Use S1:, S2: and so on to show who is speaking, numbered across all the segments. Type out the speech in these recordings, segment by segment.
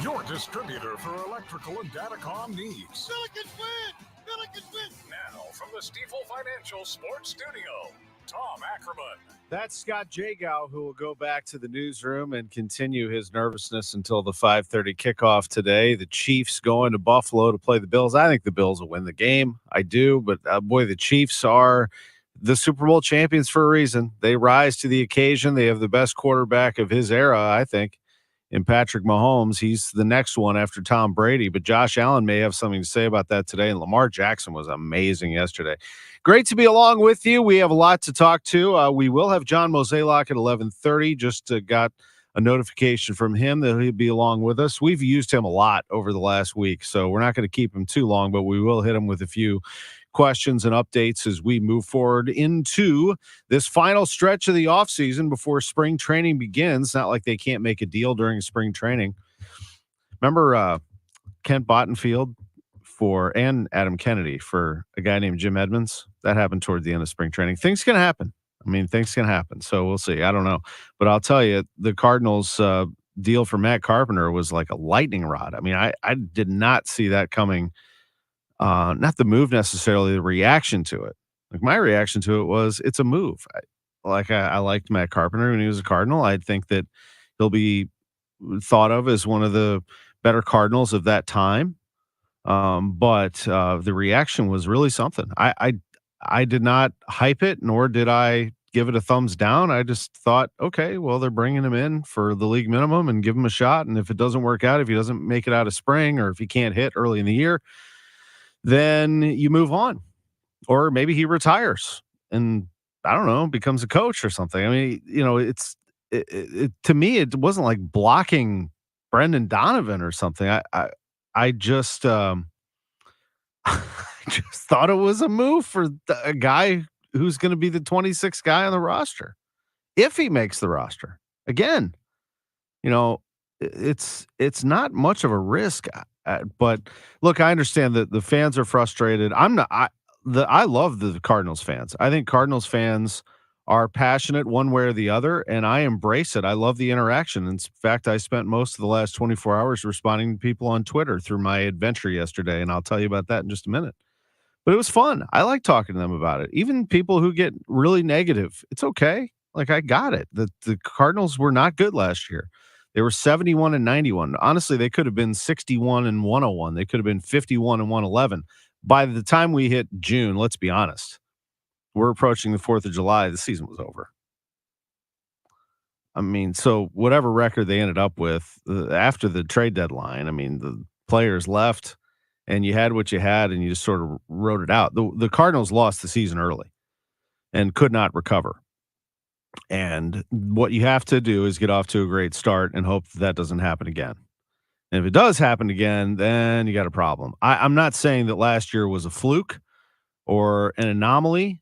S1: your distributor for electrical and datacom needs.
S2: Billikens win! Billikens win!
S1: Now, from the Stifel Financial Sports Studio, Tom Ackerman.
S3: That's Scott Jagow, who will go back to the newsroom and continue his nervousness until the 5:30 kickoff today. The Chiefs going to Buffalo to play the Bills. I think the Bills will win the game. I do, but boy, the Chiefs are the Super Bowl champions for a reason. They rise to the occasion. They have the best quarterback of his era, I think, in Patrick Mahomes. He's the next one after Tom Brady, but Josh Allen may have something to say about that today, and Lamar Jackson was amazing yesterday. Great to be along with you. We have a lot to talk to. We will have John Mozeliak at 11:30. Just got a notification from him that he'll be along with us. We've used him a lot over the last week, so we're not going to keep him too long, but we will hit him with a few questions and updates as we move forward into this final stretch of the offseason before spring training begins. Not like they can't make a deal during spring training. Remember Kent Bottenfield and Adam Kennedy for a guy named Jim Edmonds? That happened toward the end of spring training. Things can happen. Things can happen. So we'll see. I don't know. But I'll tell you, the Cardinals deal for Matt Carpenter was like a lightning rod. I did not see that coming. Not the move necessarily, the reaction to it. Like my reaction to it was, it's a move. I liked Matt Carpenter when he was a Cardinal. I think that he'll be thought of as one of the better Cardinals of that time. But the reaction was really something. I did not hype it, nor did I give it a thumbs down. I just thought, okay, well, they're bringing him in for the league minimum and give him a shot. And if it doesn't work out, if he doesn't make it out of spring, or if he can't hit early in the year, then you move on. Or maybe he retires and, I don't know, becomes a coach or something. To me, it wasn't like blocking Brendan Donovan or something. I just I just thought it was a move for a guy who's going to be the 26th guy on the roster. If he makes the roster again, it's not much of a risk. But look, I understand that the fans are frustrated. I love the Cardinals fans. I think Cardinals fans are passionate one way or the other, and I embrace it. I love the interaction. In fact, I spent most of the last 24 hours responding to people on Twitter through my adventure yesterday, and I'll tell you about that in just a minute. But it was fun. I like talking to them about it. Even people who get really negative, it's okay. Like, I got it. The Cardinals were not good last year. They were 71-91. Honestly, they could have been 61-101. They could have been 51-111. By the time we hit June, let's be honest, we're approaching the 4th of July. The season was over. So whatever record they ended up with after the trade deadline, the players left and you had what you had and you just sort of wrote it out. The Cardinals lost the season early and could not recover. And what you have to do is get off to a great start and hope that doesn't happen again. And if it does happen again, then you got a problem. I'm not saying that last year was a fluke or an anomaly.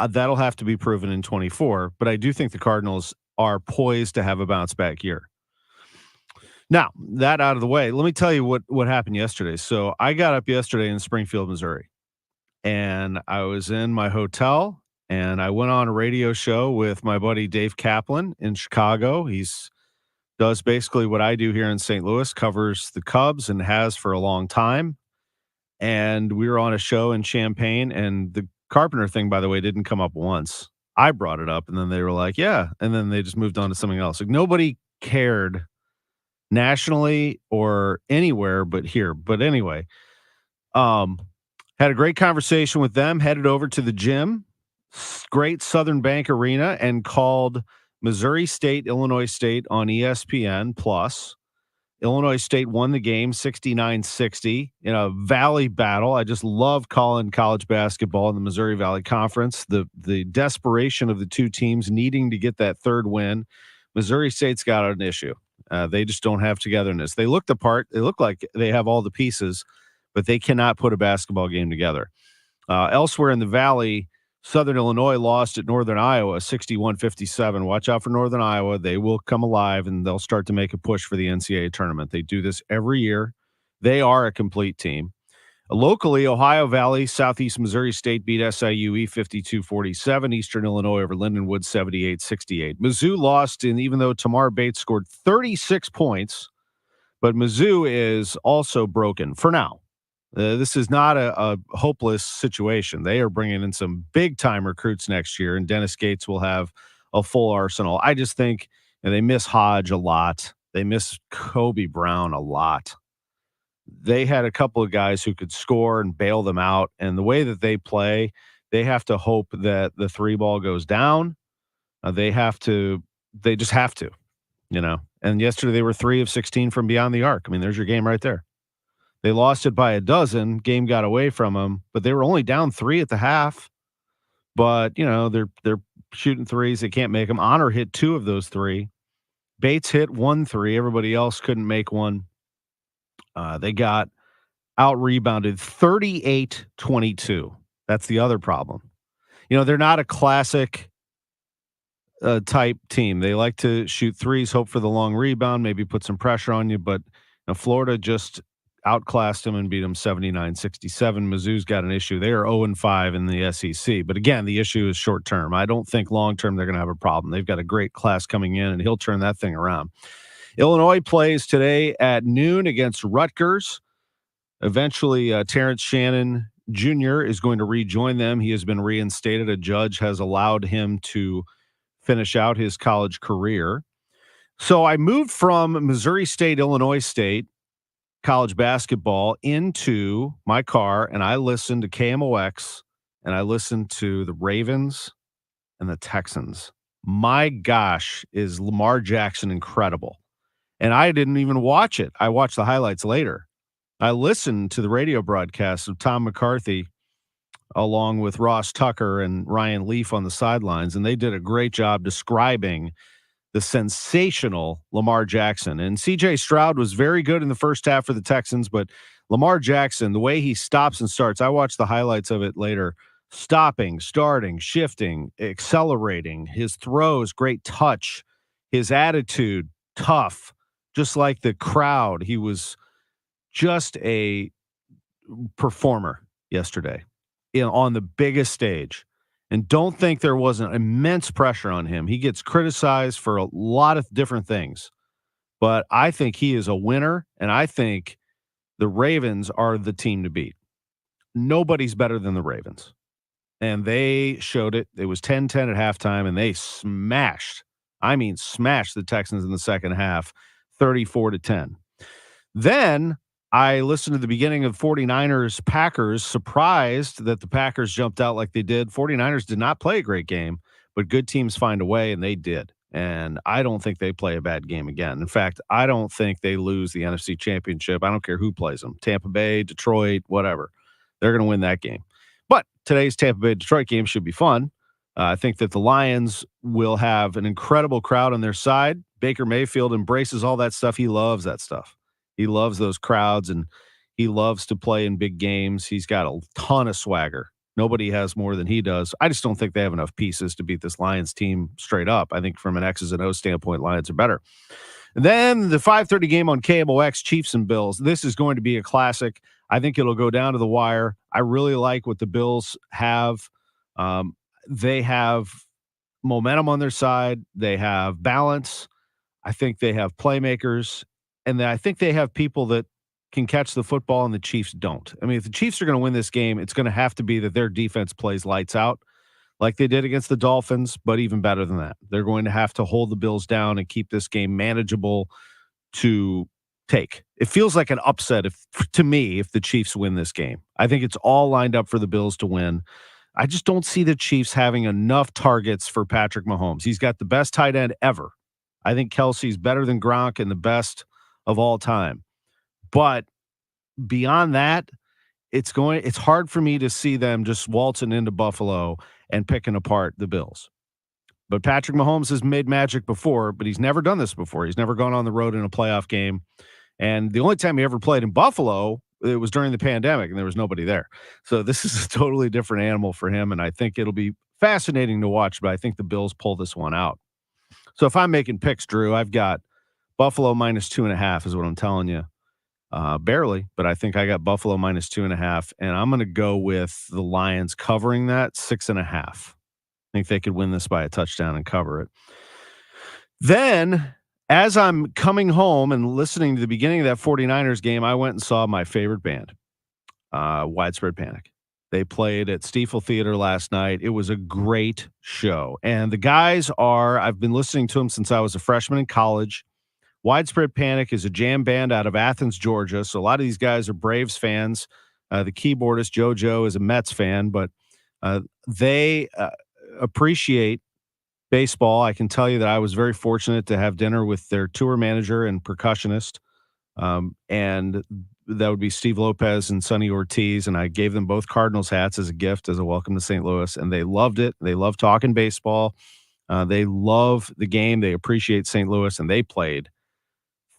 S3: That'll have to be proven in 24. But I do think the Cardinals are poised to have a bounce back year. Now, that out of the way, let me tell you what happened yesterday. So I got up yesterday in Springfield, Missouri, and I was in my hotel. And I went on a radio show with my buddy Dave Kaplan in Chicago. Does basically what I do here in St. Louis, covers the Cubs and has for a long time. And we were on a show in Champaign, and the Carpenter thing, by the way, didn't come up once. I brought it up, and then they were like, yeah. And then they just moved on to something else. Like, nobody cared nationally or anywhere but here. But anyway, had a great conversation with them, headed over to the gym. Great Southern Bank Arena, and called Missouri State, Illinois State on ESPN Plus. Illinois State won the game 69-60 in a Valley battle. I just love calling college basketball in the Missouri Valley Conference. The desperation of the two teams needing to get that third win. Missouri State's got an issue. They just don't have togetherness. They look the part. They look like they have all the pieces, but they cannot put a basketball game together. Elsewhere in the Valley, Southern Illinois lost at Northern Iowa 61-57. Watch out for Northern Iowa. They will come alive, and they'll start to make a push for the NCAA tournament. They do this every year. They are a complete team. Locally, Ohio Valley, Southeast Missouri State beat SIUE 52-47. Eastern Illinois over Lindenwood 78-68. Mizzou lost, and even though Tamar Bates scored 36 points, But Mizzou is also broken for now. This is not a hopeless situation. They are bringing in some big-time recruits next year, and Dennis Gates will have a full arsenal. I just think they miss Hodge a lot. They miss Kobe Brown a lot. They had a couple of guys who could score and bail them out, and the way that they play, they have to hope that the three ball goes down. They just have to, And yesterday they were 3 of 16 from beyond the arc. I mean, there's your game right there. They lost it by a dozen. Game got away from them, but they were only down 3 at the half. But, they're shooting threes. They can't make them. Honor hit 2 of those 3. Bates hit 1 3. Everybody else couldn't make one. They got out-rebounded 38-22. That's the other problem. They're not a classic type team. They like to shoot threes, hope for the long rebound, maybe put some pressure on you. But Florida just outclassed them and beat them 79-67. Mizzou's got an issue. They are 0-5 in the SEC. But again, the issue is short term. I don't think long term they're going to have a problem. They've got a great class coming in, and he'll turn that thing around. Illinois plays today at noon against Rutgers. Eventually, Terrence Shannon Jr. is going to rejoin them. He has been reinstated. A judge has allowed him to finish out his college career. So I moved from Missouri State, Illinois State college basketball into my car, and I listened to KMOX, and I listened to the Ravens and the Texans. My gosh, is Lamar Jackson incredible. And I didn't even watch it. I watched the highlights later. I listened to the radio broadcast of Tom McCarthy along with Ross Tucker and Ryan Leaf on the sidelines, and they did a great job describing the sensational Lamar Jackson. And C.J. Stroud was very good in the first half for the Texans, but Lamar Jackson, the way he stops and starts, I watched the highlights of it later, stopping, starting, shifting, accelerating, his throws, great touch, his attitude, tough, just like the crowd. He was just a performer yesterday on the biggest stage. And don't think there wasn't immense pressure on him. He gets criticized for a lot of different things. But I think he is a winner, and I think the Ravens are the team to beat. Nobody's better than the Ravens. And they showed it. It was 10-10 at halftime, and they smashed the Texans in the second half, 34-10. Then I listened to the beginning of 49ers Packers, surprised that the Packers jumped out like they did. 49ers did not play a great game, but good teams find a way, and they did. And I don't think they play a bad game again. In fact, I don't think they lose the NFC Championship. I don't care who plays them. Tampa Bay, Detroit, whatever. They're going to win that game. But today's Tampa Bay-Detroit game should be fun. I think that the Lions will have an incredible crowd on their side. Baker Mayfield embraces all that stuff. He loves that stuff. He loves those crowds, and he loves to play in big games. He's got a ton of swagger. Nobody has more than he does. I just don't think they have enough pieces to beat this Lions team straight up. I think from an X's and O's standpoint, Lions are better. And then the 5:30 game on KMOX, Chiefs and Bills. This is going to be a classic. I think it'll go down to the wire. I really like what the Bills have. They have momentum on their side. They have balance. I think they have playmakers. And I think they have people that can catch the football, and the Chiefs don't. I mean, if the Chiefs are going to win this game, it's going to have to be that their defense plays lights out like they did against the Dolphins, but even better than that. They're going to have to hold the Bills down and keep this game manageable to take. It feels like an upset to me if the Chiefs win this game. I think it's all lined up for the Bills to win. I just don't see the Chiefs having enough targets for Patrick Mahomes. He's got the best tight end ever. I think Kelsey's better than Gronk and the best of all time. But beyond that, it's hard for me to see them just waltzing into Buffalo and picking apart the Bills. But Patrick Mahomes has made magic before, but he's never done this before. He's never gone on the road in a playoff game. And the only time he ever played in Buffalo, it was during the pandemic, and there was nobody there. So this is a totally different animal for him, and I think it'll be fascinating to watch, but I think the Bills pull this one out. So if I'm making picks, Drew, I've got Buffalo minus 2.5 is what I'm telling you. Barely, but I think I got Buffalo minus 2.5, and I'm going to go with the Lions covering that 6.5. I think they could win this by a touchdown and cover it. Then As I'm coming home and listening to the beginning of that 49ers game, I went and saw my favorite band, Widespread Panic. They played at Stiefel Theater last night. It was a great show. And the guys I've been listening to them since I was a freshman in college. Widespread Panic is a jam band out of Athens, Georgia. So a lot of these guys are Braves fans. The keyboardist, JoJo, is a Mets fan, but they appreciate baseball. I can tell you that I was very fortunate to have dinner with their tour manager and percussionist, and that would be Steve Lopez and Sonny Ortiz, and I gave them both Cardinals hats as a gift, as a welcome to St. Louis, and they loved it. They love talking baseball. They love the game. They appreciate St. Louis, and they played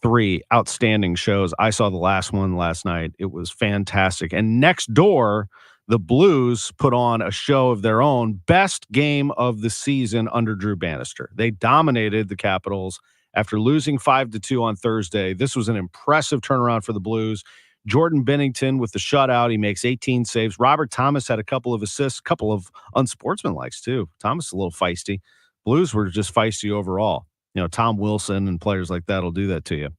S3: 3 outstanding shows. I saw the last one last night. It was fantastic. And next door, the Blues put on a show of their own. Best game of the season under Drew Bannister. They dominated the Capitals after losing 5-2 on Thursday. This was an impressive turnaround for the Blues. Jordan Bennington with the shutout. He makes 18 saves. Robert Thomas had a couple of assists, couple of unsportsmanlikes too. Thomas is a little feisty. Blues were just feisty overall. You know, Tom Wilson and players like that will do that to you.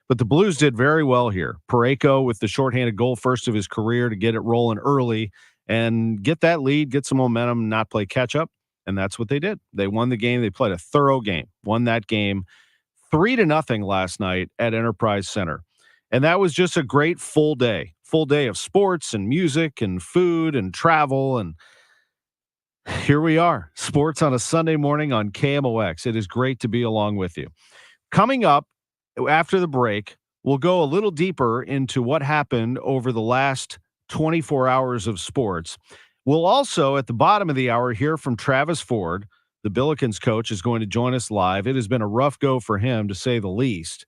S3: But the Blues did very well here. Parayko with the shorthanded goal, first of his career, to get it rolling early and get that lead, get some momentum, not play catch up. And that's what they did. They won the game. They played a thorough game, won that game 3-0 last night at Enterprise Center. And that was just a great full day of sports and music and food and travel. And here we are, sports on a Sunday morning on KMOX. It is great to be along with you. Coming up after the break, we'll go a little deeper into what happened over the last 24 hours of sports. We'll also, at the bottom of the hour, hear from Travis Ford. The Billikens coach is going to join us live. It has been a rough go for him, to say the least.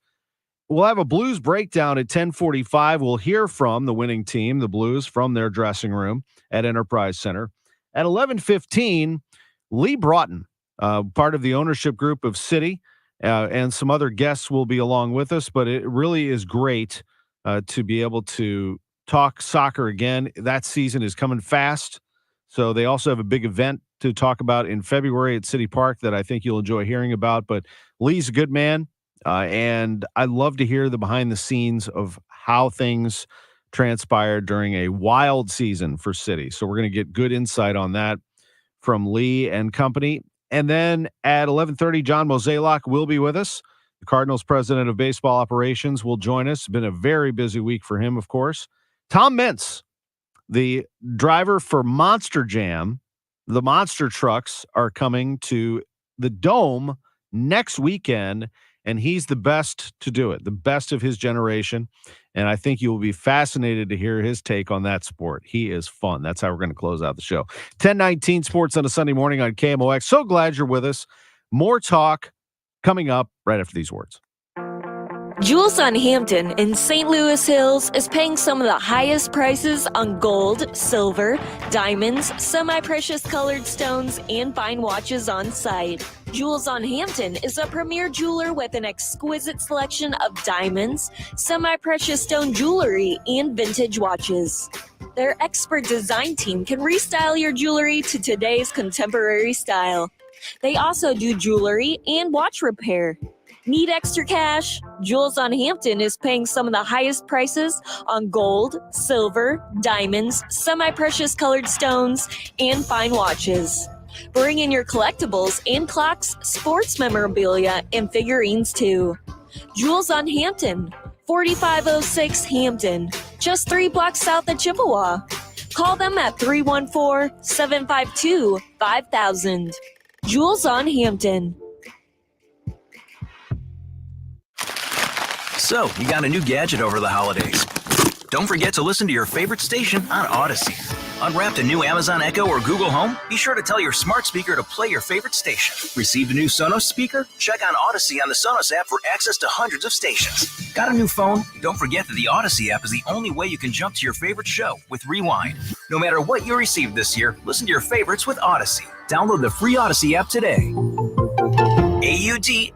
S3: We'll have a Blues breakdown at 10:45. We'll hear from the winning team, the Blues, from their dressing room at Enterprise Center. At 11:15, Lee Broughton, part of the ownership group of City, and some other guests will be along with us, but it really is great to be able to talk soccer again. That season is coming fast, so they also have a big event to talk about in February at City Park that I think you'll enjoy hearing about. But Lee's a good man, and I love to hear the behind the scenes of how things transpired during a wild season for City. So we're going to get good insight on that from Lee and company. And then at 11:30, John Mozeliak will be with us. The Cardinals president of baseball operations will join us. It's been a very busy week for him, of course. Tom Meents, the driver for Monster Jam. The monster trucks are coming to the Dome next weekend, and he's the best to do it, the best of his generation. And I think you will be fascinated to hear his take on that sport. He is fun. That's how we're going to close out the show. 10:19 Sports on a Sunday morning on KMOX. So glad you're with us. More talk coming up right after these words.
S4: Jewels on Hampton in St. Louis Hills is paying some of the highest prices on gold, silver, diamonds, semi-precious colored stones, and fine watches on site. Jewels on Hampton is a premier jeweler with an exquisite selection of diamonds, semi-precious stone jewelry, and vintage watches. Their expert design team can restyle your jewelry to today's contemporary style. They also do jewelry and watch repair. Need extra cash? Jewels on Hampton is paying some of the highest prices on gold, silver, diamonds, semi-precious colored stones, and fine watches. Bring in your collectibles and clocks, sports memorabilia, and figurines too. Jewels on Hampton, 4506 Hampton, just 3 blocks south of Chippewa. Call them at 314-752-5000. Jewels on Hampton.
S5: So, you got a new gadget over the holidays. Don't forget to listen to your favorite station on Odyssey. Unwrapped a new Amazon Echo or Google Home? Be sure to tell your smart speaker to play your favorite station. Received a new Sonos speaker? Check on Odyssey on the Sonos app for access to hundreds of stations. Got a new phone? Don't forget that the Odyssey app is the only way you can jump to your favorite show with Rewind. No matter what you received this year, listen to your favorites with Odyssey. Download the free Odyssey app today. AUDACY.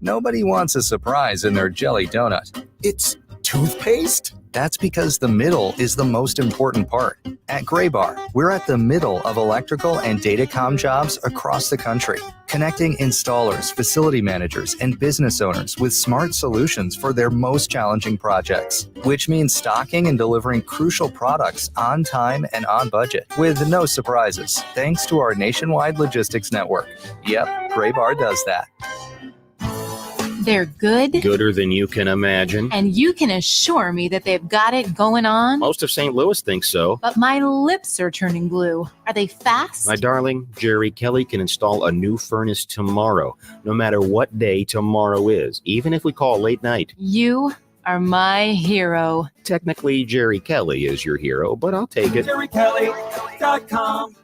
S6: Nobody wants a surprise in their jelly donut. It's toothpaste? That's because the middle is the most important part. At Graybar, we're at the middle of electrical and datacom jobs across the country, connecting installers, facility managers, and business owners with smart solutions for their most challenging projects, which means stocking and delivering crucial products on time and on budget with no surprises, thanks to our nationwide logistics network. Yep, Graybar does that.
S7: They're good.
S8: Gooder than you can imagine.
S7: And you can assure me that they've got it going on.
S8: Most of St. Louis thinks so.
S7: But my lips are turning blue. Are they fast?
S8: My darling, Jerry Kelly can install a new furnace tomorrow, no matter what day tomorrow is, even if we call late night.
S7: You are my hero.
S8: Technically, Jerry Kelly is your hero, but I'll take it.
S9: JerryKelly.com.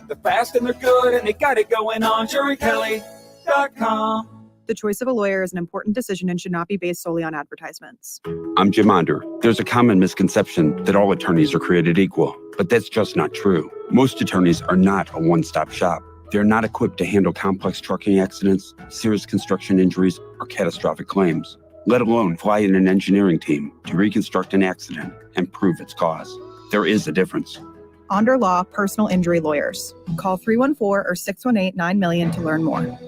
S9: They're fast and they're good and they got it going on. JerryKelly.com.
S10: The choice of a lawyer is an important decision and should not be based solely on advertisements.
S11: I'm Jim Onder. There's a common misconception that all attorneys are created equal, but that's just not true. Most attorneys are not a one-stop shop. They're not equipped to handle complex trucking accidents, serious construction injuries, or catastrophic claims, let alone fly in an engineering team to reconstruct an accident and prove its cause. There is a difference.
S10: Onder Law Personal Injury Lawyers. Call 314 or 618-9000 to learn more.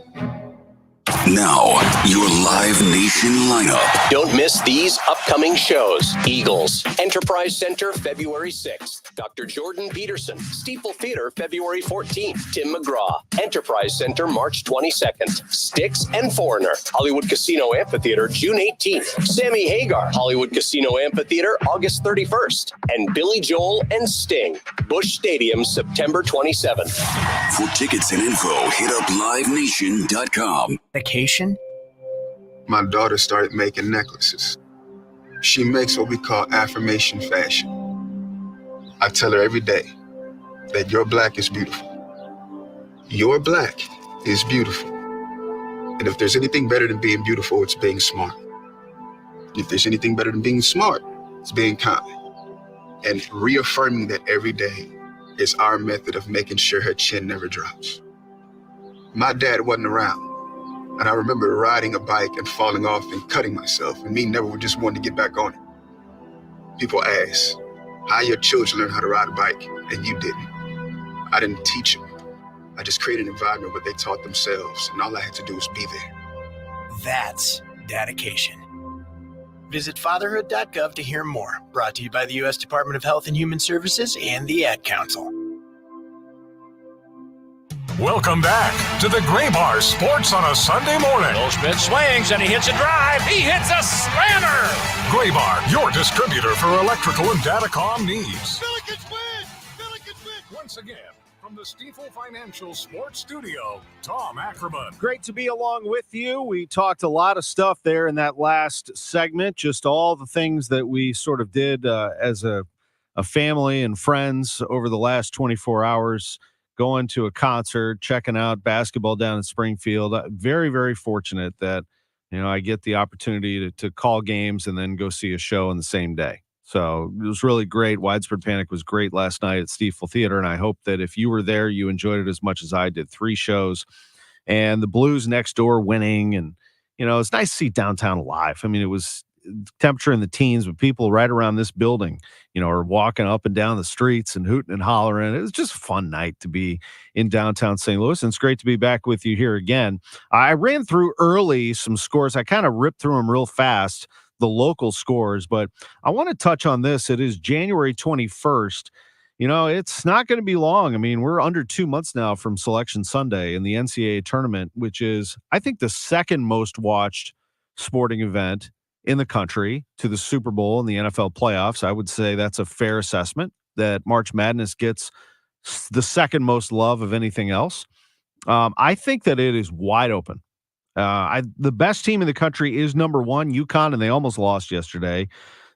S12: Now, your Live Nation lineup.
S13: Don't miss these upcoming shows. Eagles, Enterprise Center, February 6th. Dr. Jordan Peterson, Steeple Theater, February 14th. Tim McGraw, Enterprise Center, March 22nd. Styx and Foreigner, Hollywood Casino Amphitheater, June 18th. Sammy Hagar, Hollywood Casino Amphitheater, August 31st. And Billy Joel and Sting, Busch Stadium, September 27th.
S12: For tickets and info, hit up livenation.com.
S14: Vacation?
S15: My daughter started making necklaces. She makes what we call affirmation fashion. I tell her every day that your black is beautiful. Your black is beautiful. And if there's anything better than being beautiful, it's being smart. If there's anything better than being smart, it's being kind. And reaffirming that every day is our method of making sure her chin never drops. My dad wasn't around. And I remember riding a bike and falling off and cutting myself, and me never just wanting to get back on it. People ask, how your children learn how to ride a bike, and you didn't. I didn't teach them. I just created an environment where they taught themselves, and all I had to do was be there.
S14: That's dedication. Visit fatherhood.gov to hear more. Brought to you by the U.S. Department of Health and Human Services and the Ad Council.
S1: Welcome back to the Graybar Sports on a Sunday morning.
S16: Goldschmidt swings and he hits a drive. He hits a slammer.
S1: Graybar, your distributor for electrical and datacom needs.
S2: Billikens win! Billikens win!
S1: Once again, from the Stifel Financial Sports Studio, Tom Ackerman.
S3: Great to be along with you. We talked a lot of stuff there in that last segment, just all the things that we sort of did as a family and friends over the last 24 hours. Going to a concert, checking out basketball down in Springfield. Very, very fortunate that, I get the opportunity to call games and then go see a show on the same day. So it was really great. Widespread Panic was great last night at Steeple Theater, and I hope that if you were there, you enjoyed it as much as I did. 3 shows, and the Blues next door winning, and, it's nice to see downtown alive. I mean, it was temperature in the teens, but people right around this building, are walking up and down the streets and hooting and hollering. It was just a fun night to be in downtown St. Louis, and it's great to be back with you here again. I ran through early some scores. I kind of ripped through them real fast, the local scores, but I want to touch on this. It is January 21st. It's not going to be long. I mean, we're under 2 months now from Selection Sunday in the NCAA tournament, which is, I think, the second most watched sporting event in the country to the Super Bowl and the NFL playoffs. I would say that's a fair assessment, that March Madness gets the second most love of anything else. I think that it is wide open. The best team in the country is number 1, UConn, and they almost lost yesterday.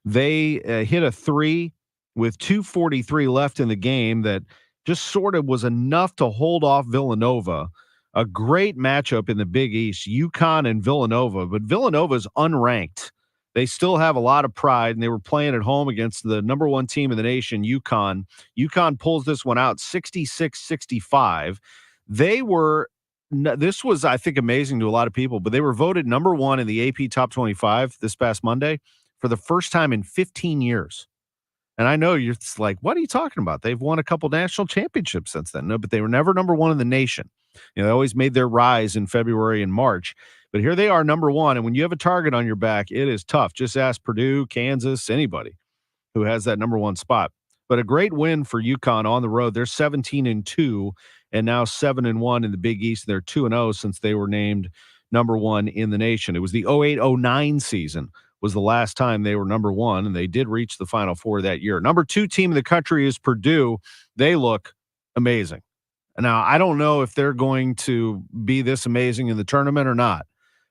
S3: They hit a 3 with 2:43 left in the game that just sort of was enough to hold off Villanova. A great matchup in the Big East, UConn and Villanova, but Villanova's unranked. They still have a lot of pride, and they were playing at home against the number 1 team in the nation, UConn. UConn pulls this one out 66-65. This was, I think, amazing to a lot of people, but they were voted number 1 in the AP Top 25 this past Monday for the first time in 15 years. And I know you're just like, what are you talking about? They've won a couple national championships since then. No, but they were never number one in the nation. They always made their rise in February and March. But here they are, number one. And when you have a target on your back, it is tough. Just ask Purdue, Kansas, anybody who has that number one spot. But a great win for UConn on the road. They're 17-2 and now 7-1 in the Big East. They're 2-0 since they were named number one in the nation. It was the 08-09 season was the last time they were number one, and they did reach the Final Four that year. Number two team in the country is Purdue. They look amazing. Now, I don't know if they're going to be this amazing in the tournament or not,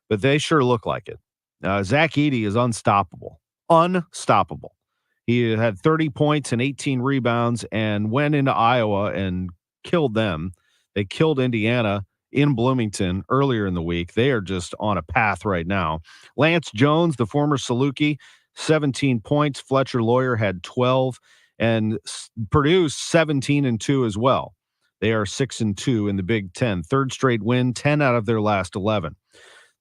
S3: but they sure look like it. Zach Edey is unstoppable. Unstoppable. He had 30 points and 18 rebounds and went into Iowa and killed them. They killed Indiana in Bloomington earlier in the week. They are just on a path right now. Lance Jones, the former Saluki, 17 points. Fletcher Lawyer had 12. And Purdue's 17-2 as well. They are 6-2 in the Big Ten. Third straight win, 10 out of their last 11.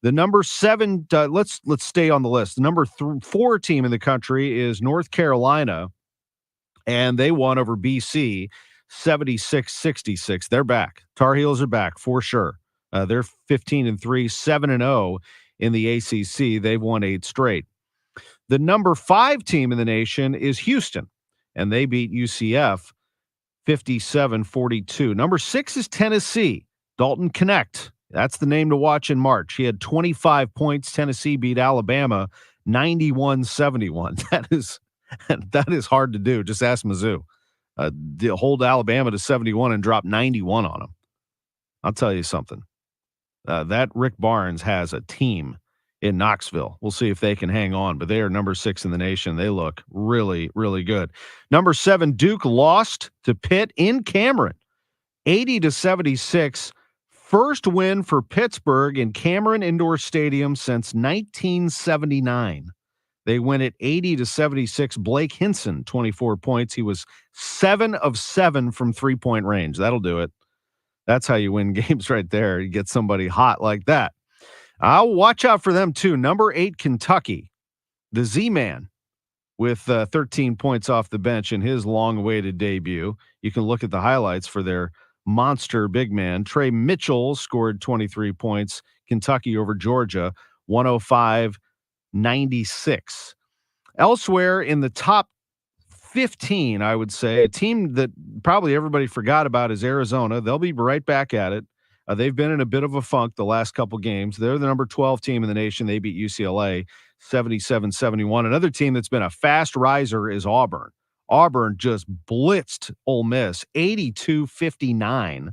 S3: The number 7, let's stay on the list. The number 4 team in the country is North Carolina, and they won over BC 76-66. They're back. Tar Heels are back for sure. They're 15-3, 7-0 in the ACC. They've won 8 straight. The number 5 team in the nation is Houston, and they beat UCF 57-42. Number 6 is Tennessee. Dalton Connect. That's the name to watch in March. He had 25 points. Tennessee beat Alabama 91-71. That is hard to do. Just ask Mizzou. Hold Alabama to 71 and drop 91 on them. I'll tell you something. That Rick Barnes has a team in Knoxville. We'll see if they can hang on, but they are number 6 in the nation. They look really, really good. Number 7, Duke lost to Pitt in Cameron, 80-76. First win for Pittsburgh in Cameron Indoor Stadium since 1979. They win at 80-76. Blake Hinson, 24 points. He was 7 of 7 from three-point range. That'll do it. That's how you win games right there. You get somebody hot like that. I'll watch out for them too. Number 8, Kentucky, the Z-Man with 13 points off the bench in his long-awaited debut. You can look at the highlights for their monster big man. Trey Mitchell scored 23 points. Kentucky over Georgia, 105-96. Elsewhere in the top 15, I would say, a team that probably everybody forgot about is Arizona. They'll be right back at it. They've been in a bit of a funk the last couple games. They're the number 12 team in the nation. They beat UCLA 77-71. Another team that's been a fast riser is Auburn. Auburn just blitzed Ole Miss 82-59.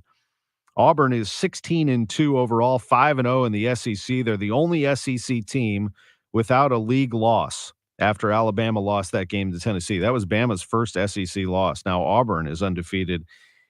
S3: Auburn is 16-2 overall, 5-0 in the SEC. They're the only SEC team without a league loss after Alabama lost that game to Tennessee. That was Bama's first SEC loss. Now Auburn is undefeated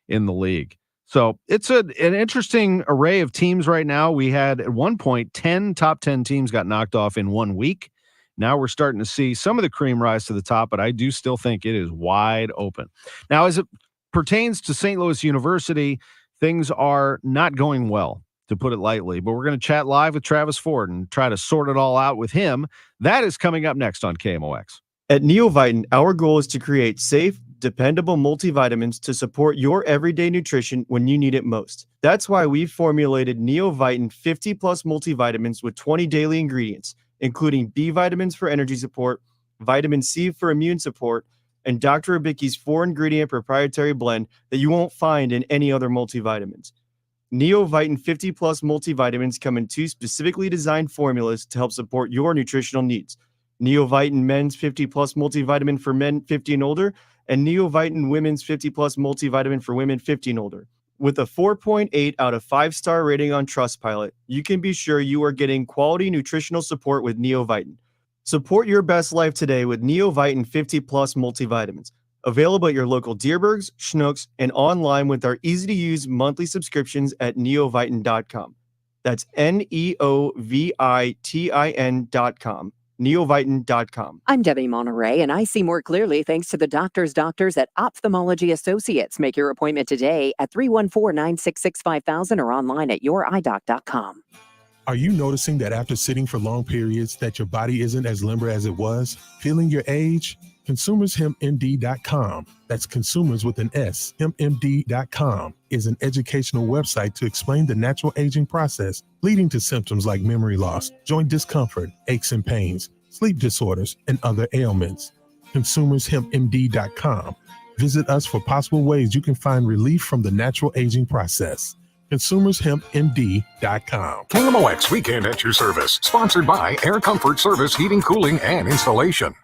S3: in the league. So it's an interesting array of teams right now. We had at one point 10 top 10 teams got knocked off in 1 week. Now we're starting to see some of the cream rise to the top, but I do still think it is wide open. Now, as it pertains to St. Louis University, things are not going well, to put it lightly, but we're going to chat live with Travis Ford and try to sort it all out with him. That is coming up next on KMOX.
S17: At NeoVitan, our goal is to create safe, dependable multivitamins to support your everyday nutrition when you need it most. That's why we've formulated NeoVitan 50+ multivitamins with 20 daily ingredients, including B vitamins for energy support, vitamin C for immune support, and Dr. Abicki's 4-ingredient proprietary blend that you won't find in any other multivitamins. NeoVitan 50+ multivitamins come in 2 specifically designed formulas to help support your nutritional needs. NeoVitan Men's 50+ multivitamin for men 50 and older, and NeoVitan Women's 50+ multivitamin for women 50 and older. With a 4.8 out of 5-star rating on Trustpilot, you can be sure you are getting quality nutritional support with NeoVitan. Support your best life today with NeoVitan 50+ multivitamins. Available at your local Dierbergs, Schnucks, and online with our easy-to-use monthly subscriptions at neovitan.com. That's NeoVitin.com. neovitan.com.
S18: I'm Debbie Monterey, and I see more clearly thanks to the doctors at Ophthalmology Associates. Make your appointment today at 314-966-5000 or online at youridoc.com.
S19: Are you noticing that after sitting for long periods that your body isn't as limber as it was? Feeling your age? ConsumersHempMD.com. That's consumers with an S. HempMD.com is an educational website to explain the natural aging process leading to symptoms like memory loss, joint discomfort, aches and pains, sleep disorders, and other ailments. ConsumersHempMD.com. Visit us for possible ways you can find relief from the natural aging process. ConsumersHempMD.com.
S1: KMOX Weekend at your service. Sponsored by Air Comfort Service Heating, Cooling, and Installation.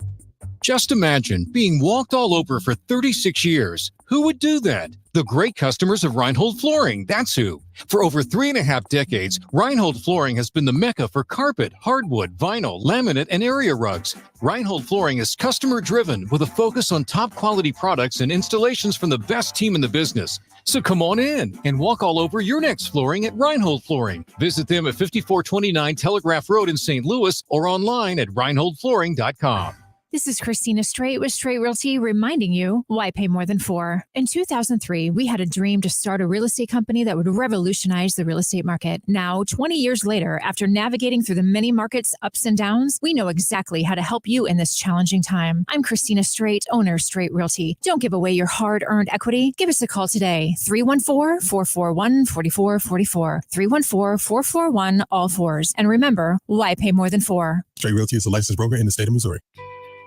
S20: Just imagine being walked all over for 36 years. Who would do that? The great customers of Reinhold Flooring, that's who. For over 3.5 decades, Reinhold Flooring has been the mecca for carpet, hardwood, vinyl, laminate, and area rugs. Reinhold Flooring is customer-driven with a focus on top-quality products and installations from the best team in the business. So come on in and walk all over your next flooring at Reinhold Flooring. Visit them at 5429 Telegraph Road in St. Louis or online at reinholdflooring.com.
S21: This is Christina Straight with Straight Realty reminding you, why pay more than 4? In 2003, we had a dream to start a real estate company that would revolutionize the real estate market. Now, 20 years later, after navigating through the many markets' ups and downs, we know exactly how to help you in this challenging time. I'm Christina Straight, owner of Straight Realty. Don't give away your hard-earned equity. Give us a call today, 314-441-4444, 314-441-all-4s. And remember, why pay more than 4?
S19: Straight Realty is a licensed broker in the state of Missouri.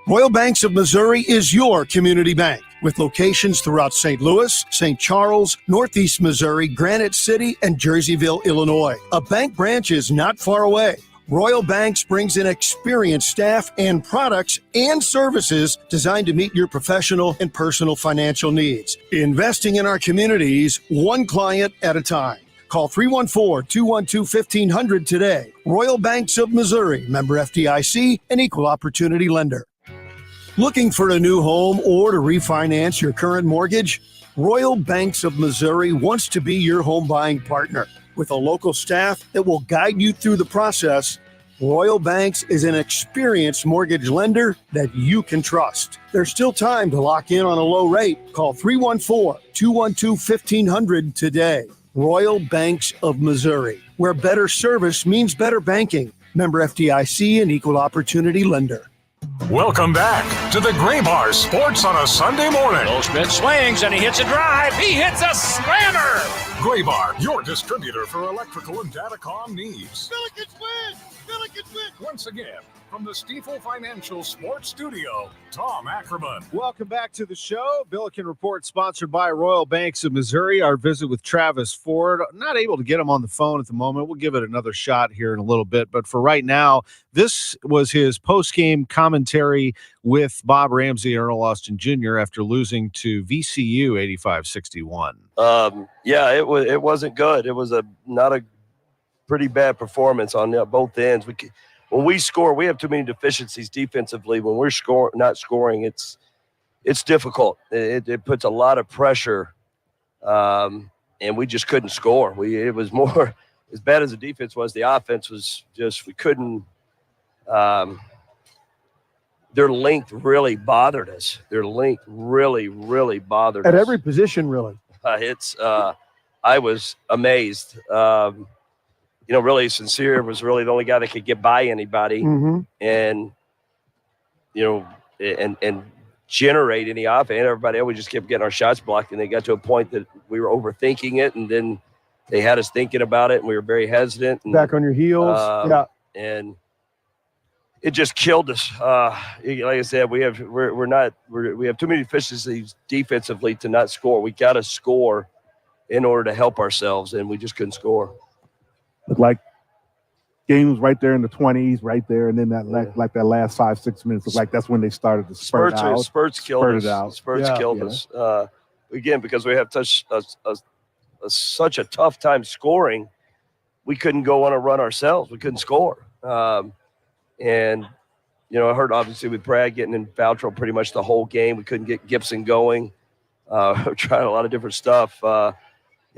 S22: Royal Banks of Missouri is your community bank with locations throughout St. Louis, St. Charles, Northeast Missouri, Granite City, and Jerseyville, Illinois. A bank branch is not far away. Royal Banks brings in experienced staff and products and services designed to meet your professional and personal financial needs. Investing in our communities, one client at a time. Call 314-212-1500 today. Royal Banks of Missouri, member FDIC, an equal opportunity lender. Looking for a new home or to refinance your current mortgage? Royal Banks of Missouri wants to be your home buying partner. With a local staff that will guide you through the process, Royal Banks is an experienced mortgage lender that you can trust. There's still time to lock in on a low rate. Call 314-212-1500 today. Royal Banks of Missouri, where better service means better banking. Member FDIC, an equal opportunity lender.
S1: Welcome back to the Gray Bar Sports on a Sunday morning.
S16: Goldschmidt swings and he hits a drive. He hits a slammer.
S1: Gray Bar, your distributor for electrical and datacom needs.
S2: Billikens win! Billikens win!
S1: Once again, from the Stifel Financial Sports Studio, Tom Ackerman.
S3: Welcome back to the show. Billiken Report sponsored by Royal Banks of Missouri. Our visit with Travis Ford. Not able to get him on the phone at the moment. We'll give it another shot here in a little bit. But for right now, this was his post-game commentary with Bob Ramsey and Earl Austin Jr. after losing to VCU 85-61.
S23: Yeah, it wasn't good. It was not a pretty bad performance on both ends. When we score, we have too many deficiencies defensively. When we're not scoring, it's difficult. It puts a lot of pressure, and we just couldn't score. It was more as bad as the defense was. The offense was just we couldn't. Their length really bothered us. Their length really, really bothered us.
S24: At every position, really.
S23: I was amazed. Really Sincere was really the only guy that could get by anybody and generate any offense. Everybody else, we just kept getting our shots blocked, and they got to a point that we were overthinking it, and then they had us thinking about it, and we were very hesitant. And,
S24: back on your heels.
S23: And it just killed us. Like I said, we have too many deficiencies defensively to not score. We got to score in order to help ourselves, and we just couldn't score.
S24: Looked like game was right there in the 20s, right there, and then that like that last 5-6 minutes looked like that's when they started to spurt out.
S23: Spurts killed us. Spurts killed us. Again, because we have such a tough time scoring, we couldn't go on a run ourselves. We couldn't score. I heard obviously with Brad getting in foul trouble pretty much the whole game. We couldn't get Gibson going. Tried a lot of different stuff.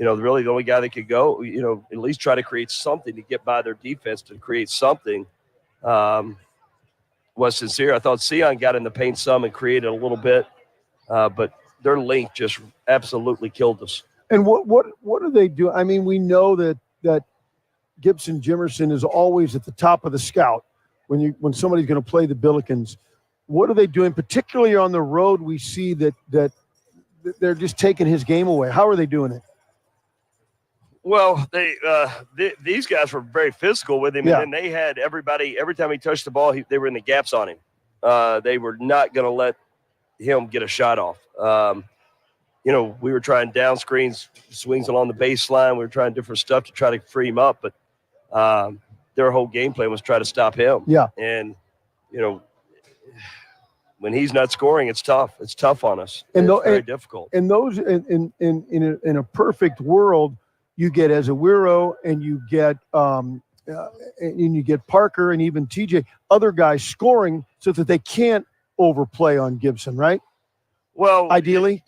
S23: Really the only guy that could go, at least try to create something to get by their defense, to create something, was Sincere. I thought Sion got in the paint some and created a little bit, but their length just absolutely killed us.
S24: And what do they do? I mean, we know that
S22: Gibson Jimerson is always at the top of the scout when somebody's going to play the Billikens. What are they doing, particularly on the road? We see that they're just taking his game away. How are they doing it?
S23: Well, these guys were very physical with him, and then they had everybody. Every time he touched the ball, they were in the gaps on him. They were not going to let him get a shot off. We were trying down screens, swings along the baseline. We were trying different stuff to try to free him up, but their whole game plan was try to stop him.
S22: Yeah,
S23: and when he's not scoring, it's tough. It's tough on us. It's very difficult.
S22: And those in a perfect world, you get Ezewiro and you get Parker and even TJ, other guys scoring so that they can't overplay on Gibson, right?
S23: Well,
S22: ideally,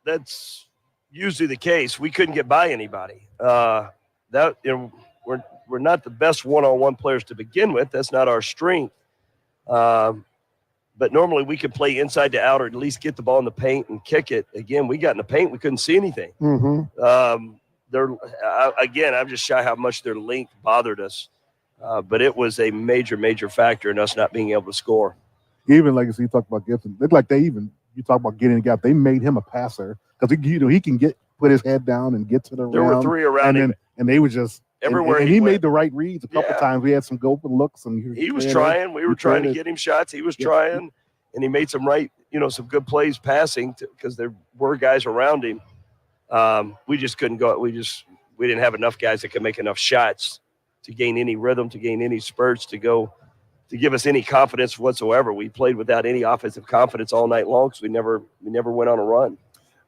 S23: that's usually the case. We couldn't get by anybody. We're not the best one-on-one players to begin with. That's not our strength. But normally we could play inside to out or at least get the ball in the paint and kick it. Again, we got in the paint, we couldn't see anything.
S22: Mm-hmm.
S23: I'm just shy how much their length bothered us. But it was a major, major factor in us not being able to score.
S24: Even like you talk about Gibson, looked like you talk about getting a gap. They made him a passer because he can put his head down and get to the rim.
S23: There were three around him,
S24: and they were just
S23: everywhere.
S24: And he made the right reads a couple times. We had some open looks, and
S23: he was trying. We were trying to get him shots. He was trying, and he made some some good plays passing because there were guys around him. We just couldn't go. We didn't have enough guys that could make enough shots to gain any rhythm, to gain any spurts, to give us any confidence whatsoever. We played without any offensive confidence all night long because we never went on a run.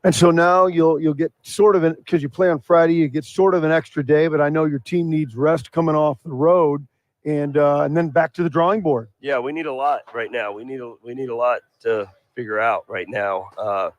S22: And so now you'll get sort of because you play on Friday, you get sort of an extra day. But I know your team needs rest coming off the road, and then back to the drawing board.
S23: Yeah, we need a lot right now. We need a lot to figure out right now.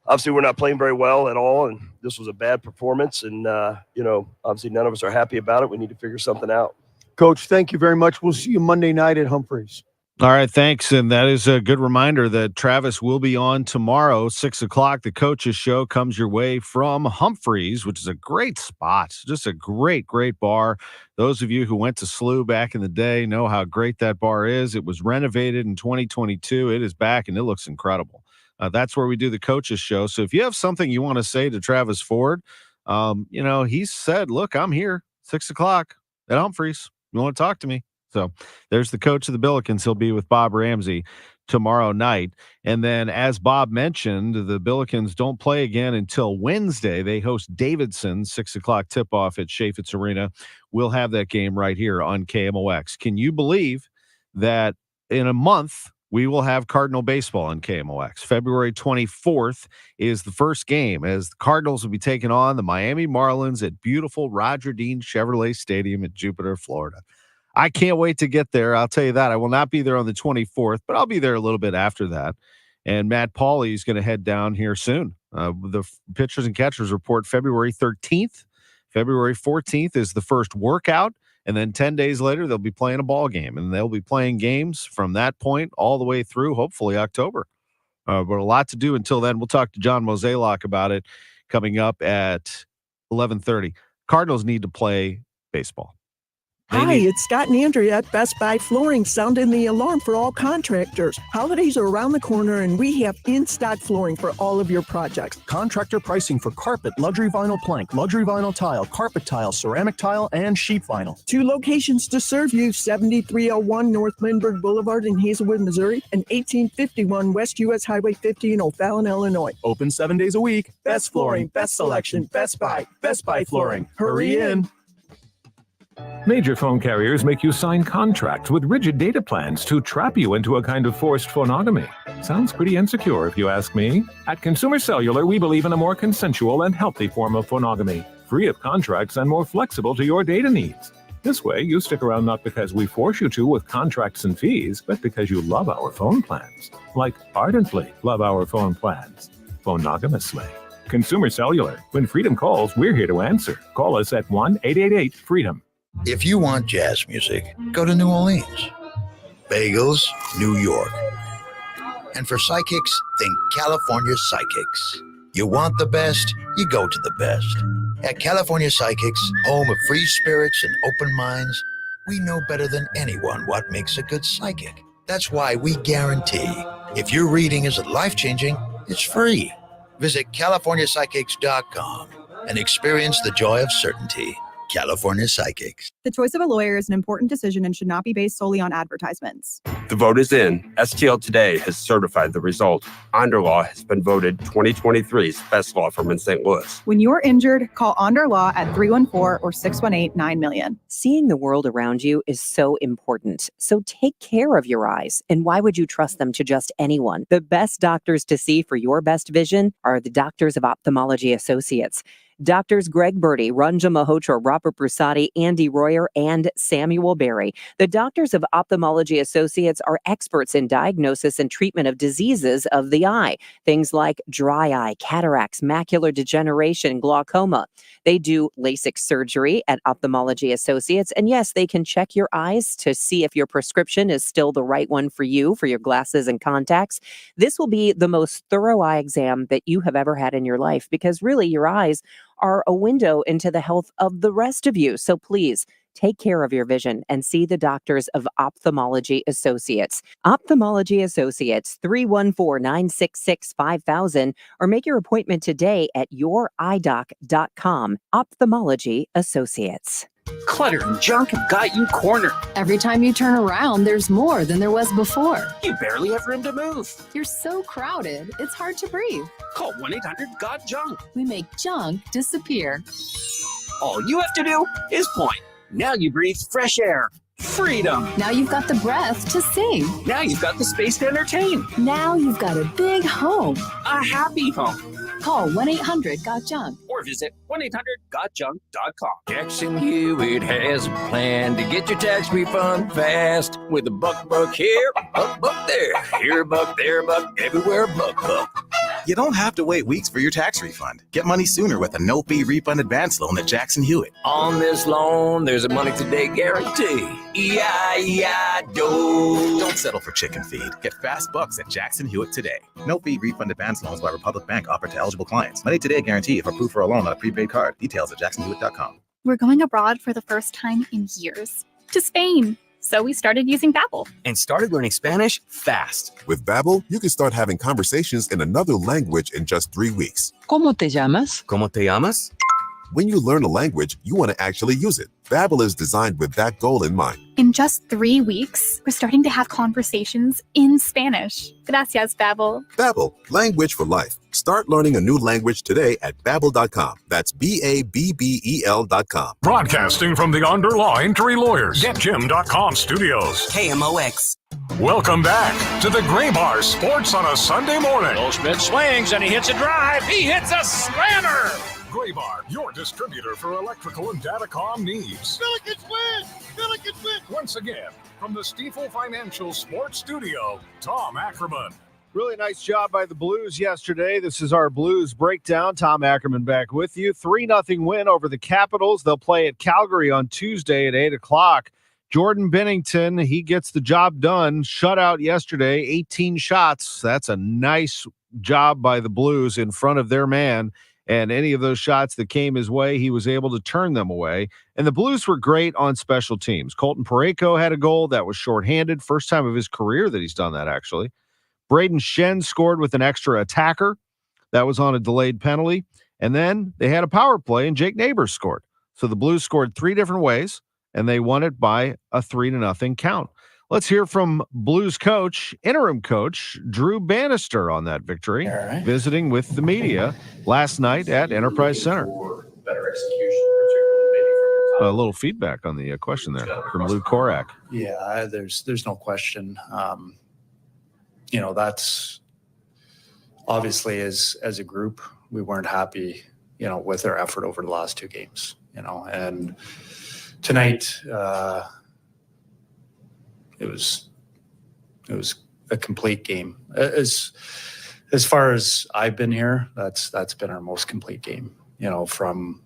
S23: Obviously, we're not playing very well at all, and this was a bad performance. And obviously, none of us are happy about it. We need to figure something out.
S22: Coach, thank you very much. We'll see you Monday night at Humphreys.
S3: All right, thanks. And that is a good reminder that Travis will be on tomorrow, 6 o'clock. The Coaches Show comes your way from Humphreys, which is a great spot. Just a great, great bar. Those of you who went to SLU back in the day know how great that bar is. It was renovated in 2022. It is back, and it looks incredible. That's where we do the Coaches Show. So if you have something you want to say to Travis Ford, he said, look, I'm here, 6 o'clock at Humphreys. You want to talk to me? So there's the coach of the Billikens. He'll be with Bob Ramsey tomorrow night. And then, as Bob mentioned, the Billikens don't play again until Wednesday. They host Davidson, 6 o'clock tip-off at Chaffetz Arena. We'll have that game right here on KMOX. Can you believe that in a month we will have Cardinal baseball on KMOX? February 24th is the first game as the Cardinals will be taking on the Miami Marlins at beautiful Roger Dean Chevrolet Stadium in Jupiter, Florida. I can't wait to get there. I'll tell you that. I will not be there on the 24th, but I'll be there a little bit after that. And Matt Pauley is going to head down here soon. The pitchers and catchers report February 13th. February 14th is the first workout. And then 10 days later, they'll be playing a ball game. And they'll be playing games from that point all the way through, hopefully, October. But a lot to do until then. We'll talk to John Mozeliak about it coming up at 11:30. Cardinals need to play baseball.
S4: Hi, it's Scott and Andrea at Best Buy Flooring sounding the alarm for all contractors. Holidays are around the corner and we have in-stock flooring for all of your projects.
S5: Contractor pricing for carpet, luxury vinyl plank, luxury vinyl tile, carpet tile, ceramic tile, and sheet vinyl.
S4: 2 locations to serve you, 7301 North Lindbergh Boulevard in Hazelwood, Missouri, and 1851 West US Highway 50 in O'Fallon, Illinois.
S5: Open 7 days a week.
S4: Best flooring, best selection, Best Buy. Best Buy Flooring. Hurry in.
S6: Major phone carriers make you sign contracts with rigid data plans to trap you into a kind of forced phonogamy. Sounds pretty insecure if you ask me. At Consumer Cellular, we believe in a more consensual and healthy form of phonogamy, free of contracts and more flexible to your data needs. This way, you stick around not because we force you to with contracts and fees, but because you love our phone plans. Like ardently love our phone plans. Phonogamously. Consumer Cellular. When freedom calls, we're here to answer. Call us at 1-888-FREEDOM.
S7: If you want jazz music, go to New Orleans. Bagels, New York. And for psychics, think California Psychics. You want the best, you go to the best. At California Psychics, home of free spirits and open minds, we know better than anyone what makes a good psychic. That's why we guarantee if your reading isn't life-changing, it's free. Visit CaliforniaPsychics.com and experience the joy of certainty. California Psychics.
S8: The choice of a lawyer is an important decision and should not be based solely on advertisements.
S9: The vote is in. STL Today has certified the result. Onderlaw has been voted 2023's best law firm in St. Louis.
S8: When you're injured, call Onder Law at 314 or 618-900,000.
S18: Seeing the world around you is so important. So take care of your eyes. And why would you trust them to just anyone? The best doctors to see for your best vision are the Doctors of Ophthalmology Associates. Doctors Greg Birdie, Ranjan Malhotra, Robert Brusati, Andy Royer, and Samuel Berry. The Doctors of Ophthalmology Associates are experts in diagnosis and treatment of diseases of the eye. Things like dry eye, cataracts, macular degeneration, glaucoma. They do LASIK surgery at Ophthalmology Associates. And yes, they can check your eyes to see if your prescription is still the right one for you, for your glasses and contacts. This will be the most thorough eye exam that you have ever had in your life, because really your eyes are a window into the health of the rest of you. So please take care of your vision and see the Doctors of Ophthalmology Associates. Ophthalmology Associates, 314-966-5000, or make your appointment today at youridoc.com. Ophthalmology Associates.
S10: Clutter and junk have got you cornered.
S11: Every time you turn around, there's more than there was before.
S10: You barely have room to move.
S11: You're so crowded, it's hard to breathe.
S10: Call 1-800-GOT-JUNK.
S11: We make junk disappear.
S10: All you have to do is point. Now you breathe fresh air. Freedom.
S11: Now you've got the breath to sing.
S10: Now you've got the space to entertain.
S11: Now you've got a big home.
S10: A happy home.
S11: Call 1-800-GOT-JUNK
S10: or visit 1-800-GOT-JUNK.com.
S25: Jackson Hewitt has a plan to get your tax refund fast. With a buck here, buck there. Here a buck, there a buck, everywhere a buck.
S26: You don't have to wait weeks for your tax refund. Get money sooner with a no-fee refund advance loan at Jackson Hewitt.
S25: On this loan, there's a money today guarantee. E-I-E-I-DO.
S26: Don't settle for chicken feed. Get fast bucks at Jackson Hewitt today. No-fee refund advance loans by Republic Bank offered to eligible clients. Money today guarantee if approved for a loan on a prepaid card. Details at jacksonhewitt.com.
S27: We're going abroad for the first time in years. To Spain. So we started using Babbel.
S26: And started learning Spanish fast.
S28: With Babbel, you can start having conversations in another language in just 3 weeks.
S29: ¿Cómo te llamas?
S26: ¿Cómo te llamas?
S28: When you learn a language, you want to actually use it. Babbel is designed with that goal in mind.
S27: In just 3 weeks, we're starting to have conversations in Spanish. Gracias, Babbel.
S28: Babbel, language for life. Start learning a new language today at Babbel.com. That's BABBEL.com.
S1: Broadcasting from the Underlaw Injury Lawyers GetJim.com studios.
S10: KMOX.
S1: Welcome back to the Gray Bar Sports on a Sunday morning.
S16: Goldschmidt swings and he hits a drive. He hits a slammer.
S1: Gray Bar, your distributor for electrical and datacom needs.
S2: Billikens win! Billikens win!
S1: Once again, from the Stifel Financial Sports Studio, Tom Ackerman.
S3: Really nice job by the Blues yesterday. This is our Blues breakdown. Tom Ackerman back with you. 3-0 win over the Capitals. They'll play at Calgary on Tuesday at 8 o'clock. Jordan Bennington, he gets the job done. Shutout yesterday, 18 shots. That's a nice job by the Blues in front of their man. And any of those shots that came his way, he was able to turn them away. And the Blues were great on special teams. Colton Parayko had a goal that was shorthanded. First time of his career that he's done that, actually. Braden Shen scored with an extra attacker. That was on a delayed penalty. And then they had a power play, and Jake Neighbors scored. So the Blues scored 3 different ways, and they won it by a 3-0 count. Let's hear from Blues coach, interim coach, Drew Bannister on that victory, visiting with the media last night at Enterprise Center.
S30: Better execution,
S3: a little feedback on the question there from Lou Korak.
S30: Yeah, there's no question. That's obviously as a group, we weren't happy, with our effort over the last 2 games, and tonight, it was a complete game. As far as I've been here, that's been our most complete game. From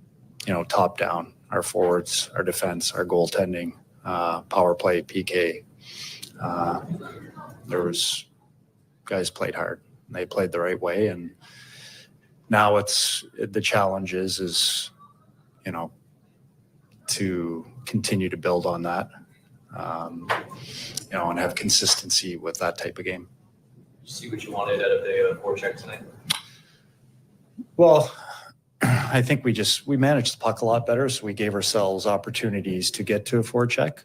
S30: top down, our forwards, our defense, our goaltending, power play, PK. There was guys played hard. They played the right way, and now the challenge is to continue to build on that, and have consistency with that type of game.
S12: See what you wanted out of the forecheck tonight?
S30: Well, I think we managed the puck a lot better, so we gave ourselves opportunities to get to a forecheck.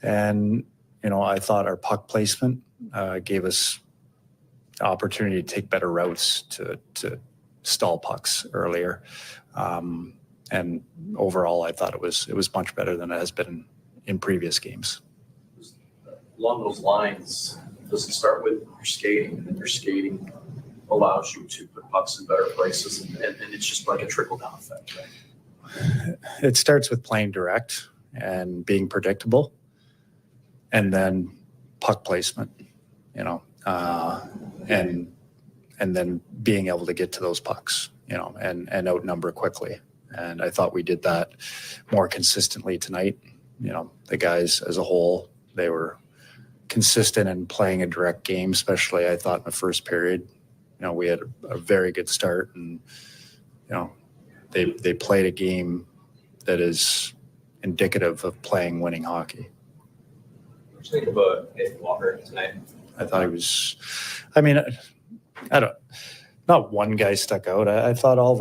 S30: And, I thought our puck placement gave us the opportunity to take better routes to stall pucks earlier. And overall, I thought it was much better than it has been in previous games.
S12: Along those lines, does it start with your skating, and then your skating allows you to put pucks in better places, and it's just like a trickle-down effect, right?
S30: It starts with playing direct and being predictable, and then puck placement, and then being able to get to those pucks, and outnumber quickly. And I thought we did that more consistently tonight. The guys as a whole, they were consistent in playing a direct game, especially I thought in the first period. We had a very good start, and they played a game that is indicative of playing winning hockey.
S12: What do you think about Nathan Walker tonight?
S30: I thought he was. Not one guy stuck out. I thought all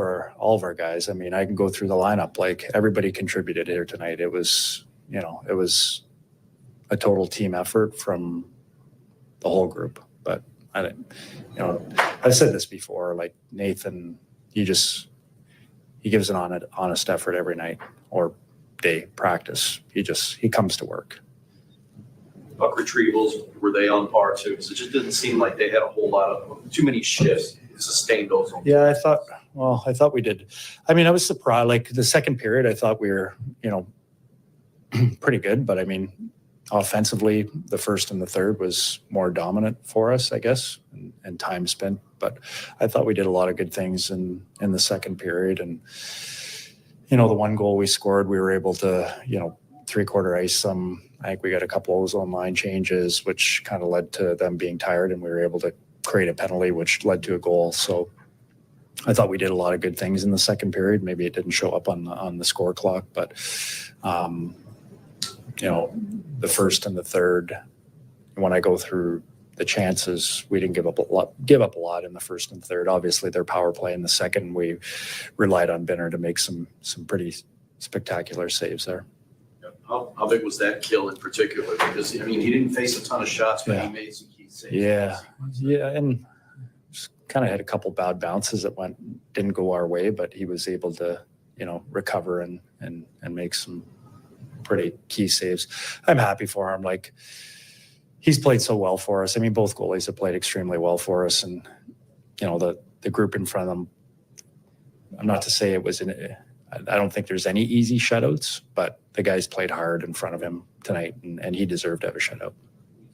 S30: of our guys. I can go through the lineup. Like, everybody contributed here tonight. It was a total team effort from the whole group. But I didn't. I've said this before. Like, Nathan, he gives an honest effort every night or day practice. He comes to work.
S12: Puck retrievals, were they on par too? Because it just didn't seem like they had a whole lot of too many shifts to sustain those.
S30: Yeah, I thought we did. I was surprised. Like, the second period, I thought we were, pretty good. But offensively, the first and the third was more dominant for us, I guess, and time spent. But I thought we did a lot of good things in the second period. And, the one goal we scored, we were able to, three-quarter ice some. I think we got a couple of ozone line changes, which kind of led to them being tired, and we were able to create a penalty, which led to a goal. So I thought we did a lot of good things in the second period. Maybe it didn't show up on the score clock, but the first and the third, when I go through the chances, we didn't give up a lot in the first and third. Obviously, their power play in the second, we relied on Binner to make some pretty spectacular saves there.
S12: How big was that kill in particular? Because he didn't face a ton of shots, but he made some key saves.
S30: Yeah, and kind of had a couple bad bounces that didn't go our way, but he was able to recover and make some pretty key saves. I'm happy for him. Like, he's played so well for us. Both goalies have played extremely well for us, and the group in front of them. I'm not to say it was I don't think there's any easy shutouts, but the guys played hard in front of him tonight, and he deserved to have a shutout.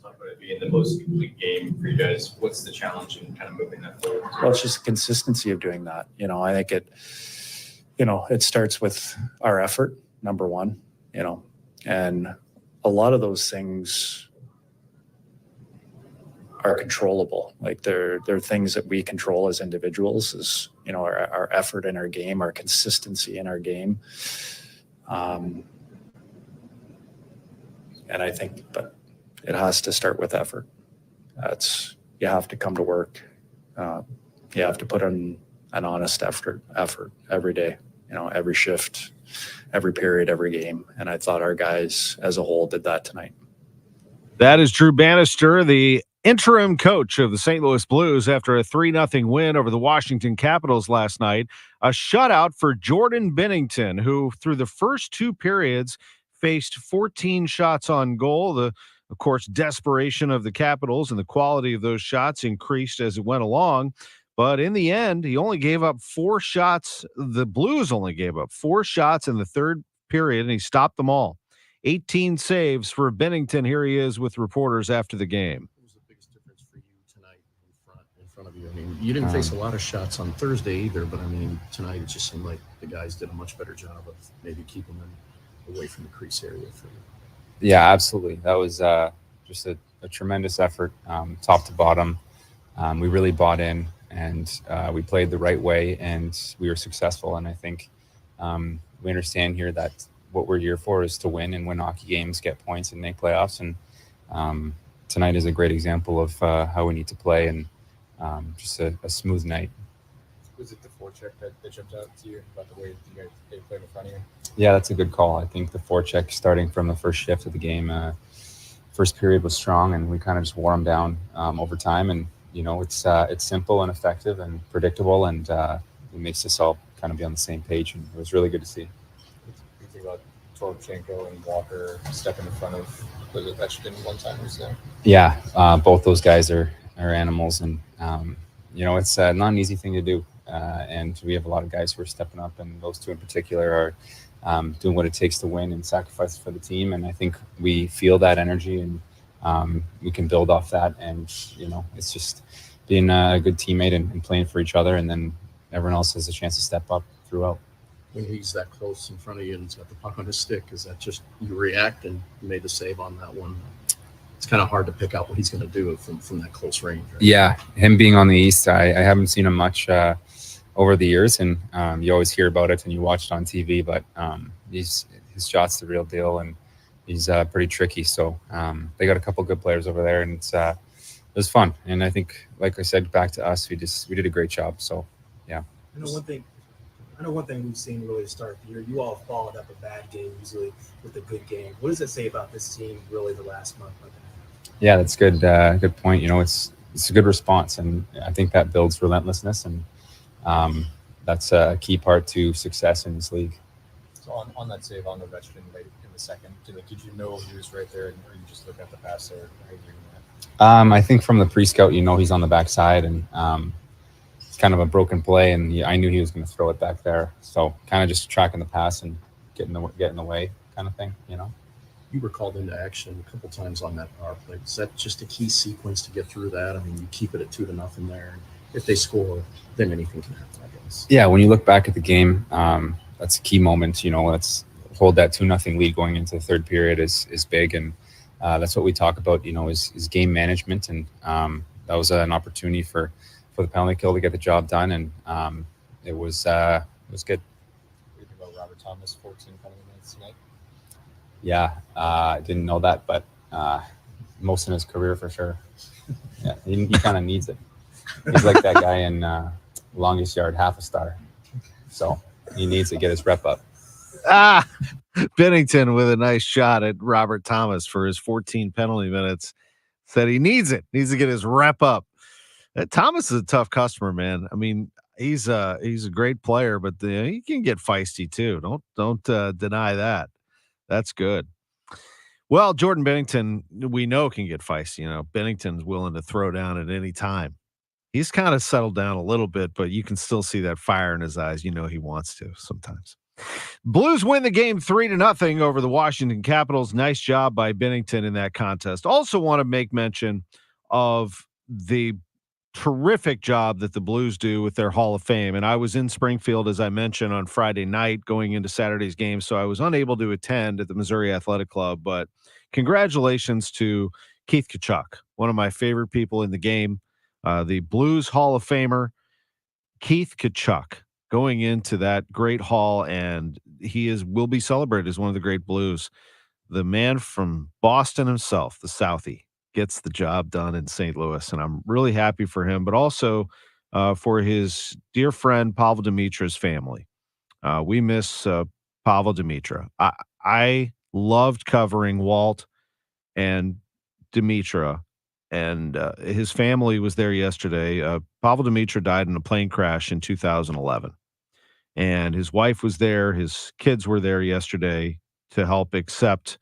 S12: Talk about it being the most complete game for you guys. What's the challenge in kind of moving that forward?
S30: Well, it's just the consistency of doing that. I think it starts with our effort, number one, and a lot of those things are controllable. Like, they're things that we control as individuals, is our effort in our game, our consistency in our game. And I think, but it has to start with effort. You have to come to work. You have to put in an honest effort every day, every shift, every period, every game. And I thought our guys as a whole did that tonight.
S3: That is Drew Bannister, the interim coach of the St. Louis Blues, after a 3-0 win over the Washington Capitals last night. A shutout for Jordan Binnington, who through the first two periods faced 14 shots on goal. Of course, desperation of the Capitals and the quality of those shots increased as it went along. But in the end, he only gave up 4 shots. The Blues only gave up 4 shots in the third period, and he stopped them all. 18 saves for Binnington. Here he is with reporters after the game.
S13: In front of you. You didn't face a lot of shots on Thursday either, but tonight it just seemed like the guys did a much better job of maybe keeping them away from the crease area for you.
S14: Yeah, absolutely. That was just a tremendous effort, top to bottom. We really bought in, and we played the right way, and we were successful. And I think We understand here that what we're here for is to win and win hockey games, get points, and make playoffs. And tonight is a great example of how we need to play, and just a smooth night.
S5: Was it the forecheck that jumped out to you about the way they played in front of you?
S14: Yeah, that's a good call. I think the forecheck starting from the first shift of the game, first period was strong, and we kind of just wore them down over time. And it's simple and effective and predictable, and it makes us all kind of be on the same page. And it was really good to see.
S5: You think about Torchenko and Walker stepping in front of the veteran one-timers there?
S14: Yeah, both those guys are animals, and it's not an easy thing to do. And we have a lot of guys who are stepping up, and those two in particular are doing what it takes to win and sacrifice for the team. And I think we feel that energy, and we can build off that. And, it's just being a good teammate and playing for each other. And then everyone else has a chance to step up throughout.
S13: When he's that close in front of you and he's got the puck on his stick, is that just you react and you made the save on that one? It's kind of hard to pick out what he's going to do from that close range. Right?
S14: Yeah, him being on the east, I haven't seen him much over the years, and you always hear about it and you watch it on TV, but his shot's the real deal, and he's pretty tricky. So they got a couple good players over there, and it was fun. And I think, like I said, back to us, we did a great job. So yeah.
S15: I know one thing we've seen really to start the year. You all followed up a bad game usually with a good game. What does it say about this team really the last month?
S14: Yeah, that's good. Good point. It's a good response, and I think that builds relentlessness, and that's a key part to success in this league.
S5: So on that save on the veteran late in the second, did you know he was right there, or you just look at the pass there?
S14: I think from the pre-scout, he's on the backside, and it's kind of a broken play, and I knew he was going to throw it back there. So kind of just tracking the pass and getting in the way kind of thing,
S13: You were called into action a couple times on that power play. Is that just a key sequence to get through that? I mean, you keep it at 2-0 there. If they score, then anything can happen, I guess.
S14: Yeah, when you look back at the game, that's a key moment. Let's hold that 2-0 lead going into the third period is big, and that's what we talk about. Is game management, and that was an opportunity for the penalty kill to get the job done, and it was good.
S5: What do you think about Robert Thomas, 14 penalty minutes tonight?
S14: Yeah, I didn't know that, but most in his career for sure. Yeah, he kind of needs it. He's like that guy in longest yard, half a star. So he needs to get his rep up.
S3: Bennington with a nice shot at Robert Thomas for his 14 penalty minutes. Said he needs it. Needs to get his rep up. Thomas is a tough customer, man. I mean, he's a great player, but he can get feisty too. Don't deny that. That's good. Well, Jordan Bennington, we know can get feisty. Bennington's willing to throw down at any time. He's kind of settled down a little bit, but you can still see that fire in his eyes. He wants to sometimes. Blues win the game 3-0 over the Washington Capitals. Nice job by Bennington in that contest. Also want to make mention of the terrific job that the Blues do with their Hall of Fame. And I was in Springfield, as I mentioned, on Friday night going into Saturday's game, so I was unable to attend at the Missouri Athletic Club. But congratulations to Keith Tkachuk, one of my favorite people in the game, the Blues Hall of Famer, Keith Tkachuk, going into that great hall, and he will be celebrated as one of the great Blues. The man from Boston himself, the Southie, gets the job done in St. Louis, and I'm really happy for him, but also for his dear friend Pavel Dimitra's family. We miss Pavel Dimitra. I loved covering Walt and Dimitra, and his family was there yesterday. Pavel Dimitra died in a plane crash in 2011, and his wife was there. His kids were there yesterday to help accept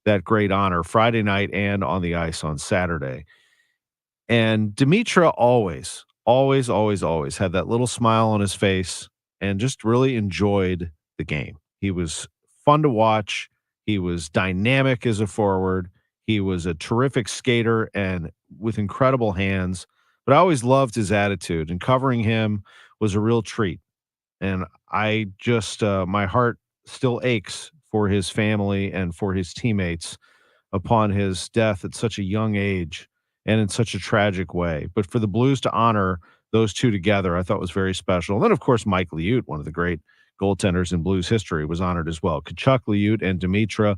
S3: that great honor Friday night and on the ice on Saturday. And Dimitra always had that little smile on his face and just really enjoyed the game. He was fun to watch. He was dynamic as a forward. He was a terrific skater and with incredible hands, but I always loved his attitude, and covering him was a real treat. And I just, my heart still aches for his family and for his teammates upon his death at such a young age and in such a tragic way. But for the Blues to honor those two together, I thought was very special. And then, of course, Mike Liut, one of the great goaltenders in Blues history, was honored as well. Kachuk, Liut, and Dimitra,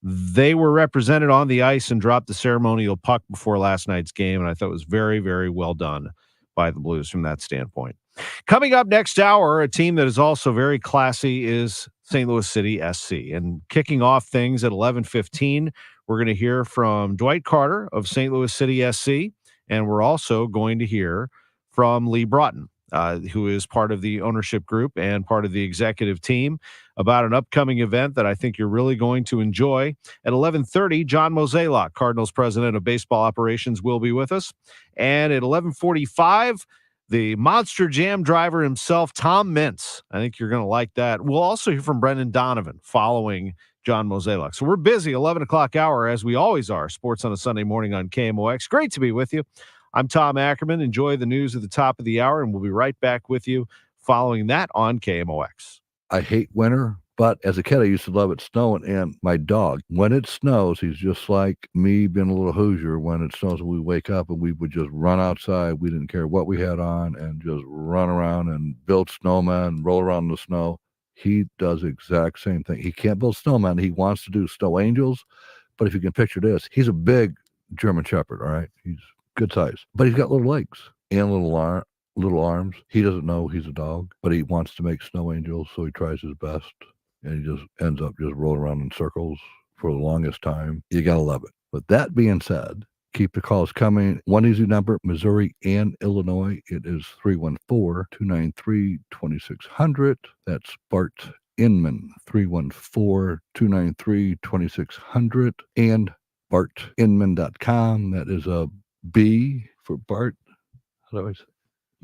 S3: they were represented on the ice and dropped the ceremonial puck before last night's game, and I thought it was very, very well done by the Blues from that standpoint. Coming up next hour, a team that is also very classy is St. Louis City SC. And kicking off things at 11:15, we're going to hear from Dwight Carter of St. Louis City SC, and we're also going to hear from Lee Broughton, who is part of the ownership group and part of the executive team, about an upcoming event that I think you're really going to enjoy. At 11:30, John Mozeliak, Cardinals president of baseball operations, will be with us. And at 11:45, the Monster Jam driver himself, Tom Meents. I think you're going to like that. We'll also hear from Brendan Donovan following John Mozeliak. So we're busy, 11 o'clock hour, as we always are. Sports on a Sunday morning on KMOX. Great to be with you. I'm Tom Ackerman. Enjoy the news at the top of the hour, and we'll be right back with you following that on KMOX.
S4: I hate winter, but as a kid, I used to love it snowing. And my dog, when it snows, he's just like me being a little Hoosier. When it snows, we wake up and we would just run outside. We didn't care what we had on and just run around and build snowmen, roll around in the snow. He does the exact same thing. He can't build snowmen. He wants to do snow angels. But if you can picture this, he's a big German Shepherd, all right? He's good size. But he's got little legs and little arms. He doesn't know he's a dog, but he wants to make snow angels, so he tries his best. And he just ends up just rolling around in circles for the longest time. You got to love it. But that being said, keep the calls coming. One easy number, Missouri and Illinois. It is 314-293-2600. That's Bart Inman, 314-293-2600. And BartInman.com. That is a B for Bart. How do I say?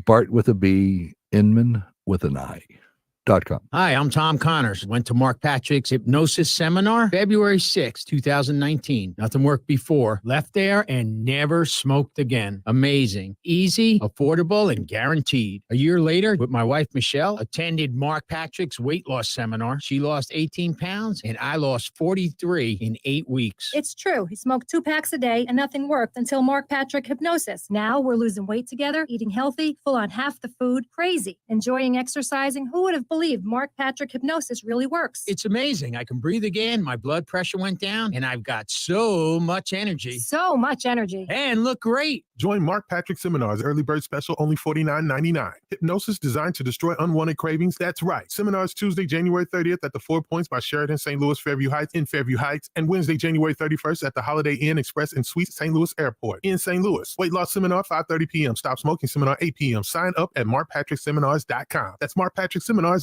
S4: Bart with a B, Inman with an I.com.
S6: Hi, I'm Tom Connors. Went to Mark Patrick's hypnosis seminar February 6, 2019. Nothing worked before. Left there and never smoked again. Amazing. Easy, affordable, and guaranteed. A year later, with my wife, Michelle, attended Mark Patrick's weight loss seminar. She lost 18 pounds, and I lost 43 in 8 weeks.
S17: It's true. He smoked 2 packs a day, and nothing worked until Mark Patrick hypnosis. Now we're losing weight together, eating healthy, full on half the food, crazy, enjoying exercising. Who would have believed Mark Patrick hypnosis really works?
S6: It's amazing. I can breathe again. My blood pressure went down, and I've got so much energy.
S17: So much energy.
S6: And look great.
S19: Join Mark Patrick Seminars early bird special, only $49.99. Hypnosis designed to destroy unwanted cravings. That's right. Seminars Tuesday, January 30th at the 4 Points by Sheraton St. Louis Fairview Heights in Fairview Heights, and Wednesday, January 31st at the Holiday Inn Express and Suites St. Louis Airport in St. Louis. Weight loss seminar 5:30 p.m. Stop smoking seminar 8 p.m. Sign up at markpatrickseminars.com. That's markpatrickseminars.com.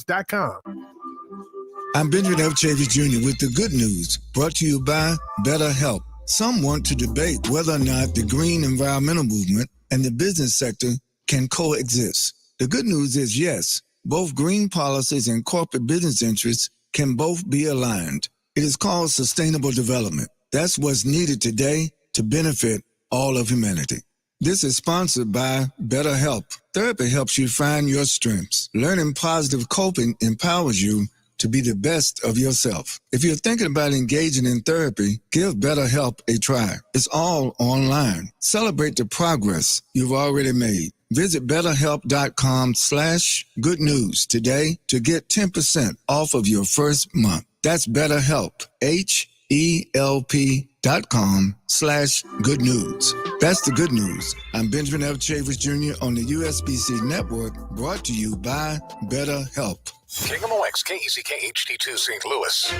S20: I'm Benjamin F. Chavis Jr. with the good news, brought to you by BetterHelp. Some want to debate whether or not the green environmental movement and the business sector can coexist. The good news is yes, both green policies and corporate business interests can both be aligned. It is called sustainable development. That's what's needed today to benefit all of humanity. This is sponsored by BetterHelp. Therapy helps you find your strengths. Learning positive coping empowers you to be the best of yourself. If you're thinking about engaging in therapy, give BetterHelp a try. It's all online. Celebrate the progress you've already made. Visit BetterHelp.com/good news today to get 10% off of your first month. That's BetterHelp, HELP.com/good news. That's the good news. I'm Benjamin F. Chavis Jr. on the USBC Network, brought to you by BetterHelp.
S1: KMOX KECK HD2 St. Louis.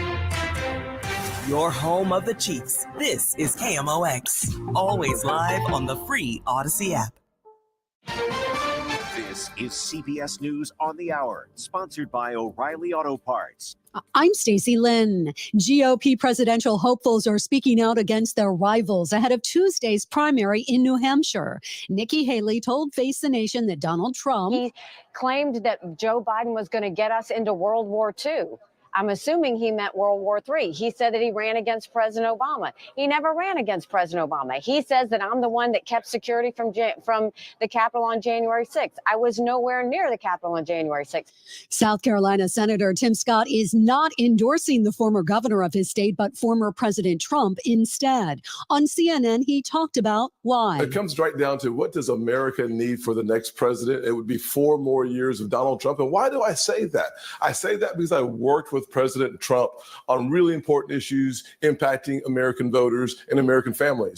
S21: Your home of the Chiefs. This is KMOX. Always live on the free Odyssey app.
S22: This is CBS News on the Hour, sponsored by O'Reilly Auto Parts.
S23: I'm Stacey Lynn. GOP presidential hopefuls are speaking out against their rivals ahead of Tuesday's primary in New Hampshire. Nikki Haley told Face the Nation that Donald Trump...
S24: He claimed that Joe Biden was going to get us into World War II.
S7: I'm assuming he meant World War III. He said that he ran against President Obama. He never ran against President Obama. He says that I'm the one that kept security from the Capitol on January 6th. I was nowhere near the Capitol on January 6th.
S23: South Carolina Senator Tim Scott is not endorsing the former governor of his state, but former President Trump instead. On CNN, he talked about why.
S8: It comes right down to, what does America need for the next president? It would be 4 more years of Donald Trump. And why do I say that? I say that because I worked with President Trump on really important issues impacting American voters and American families.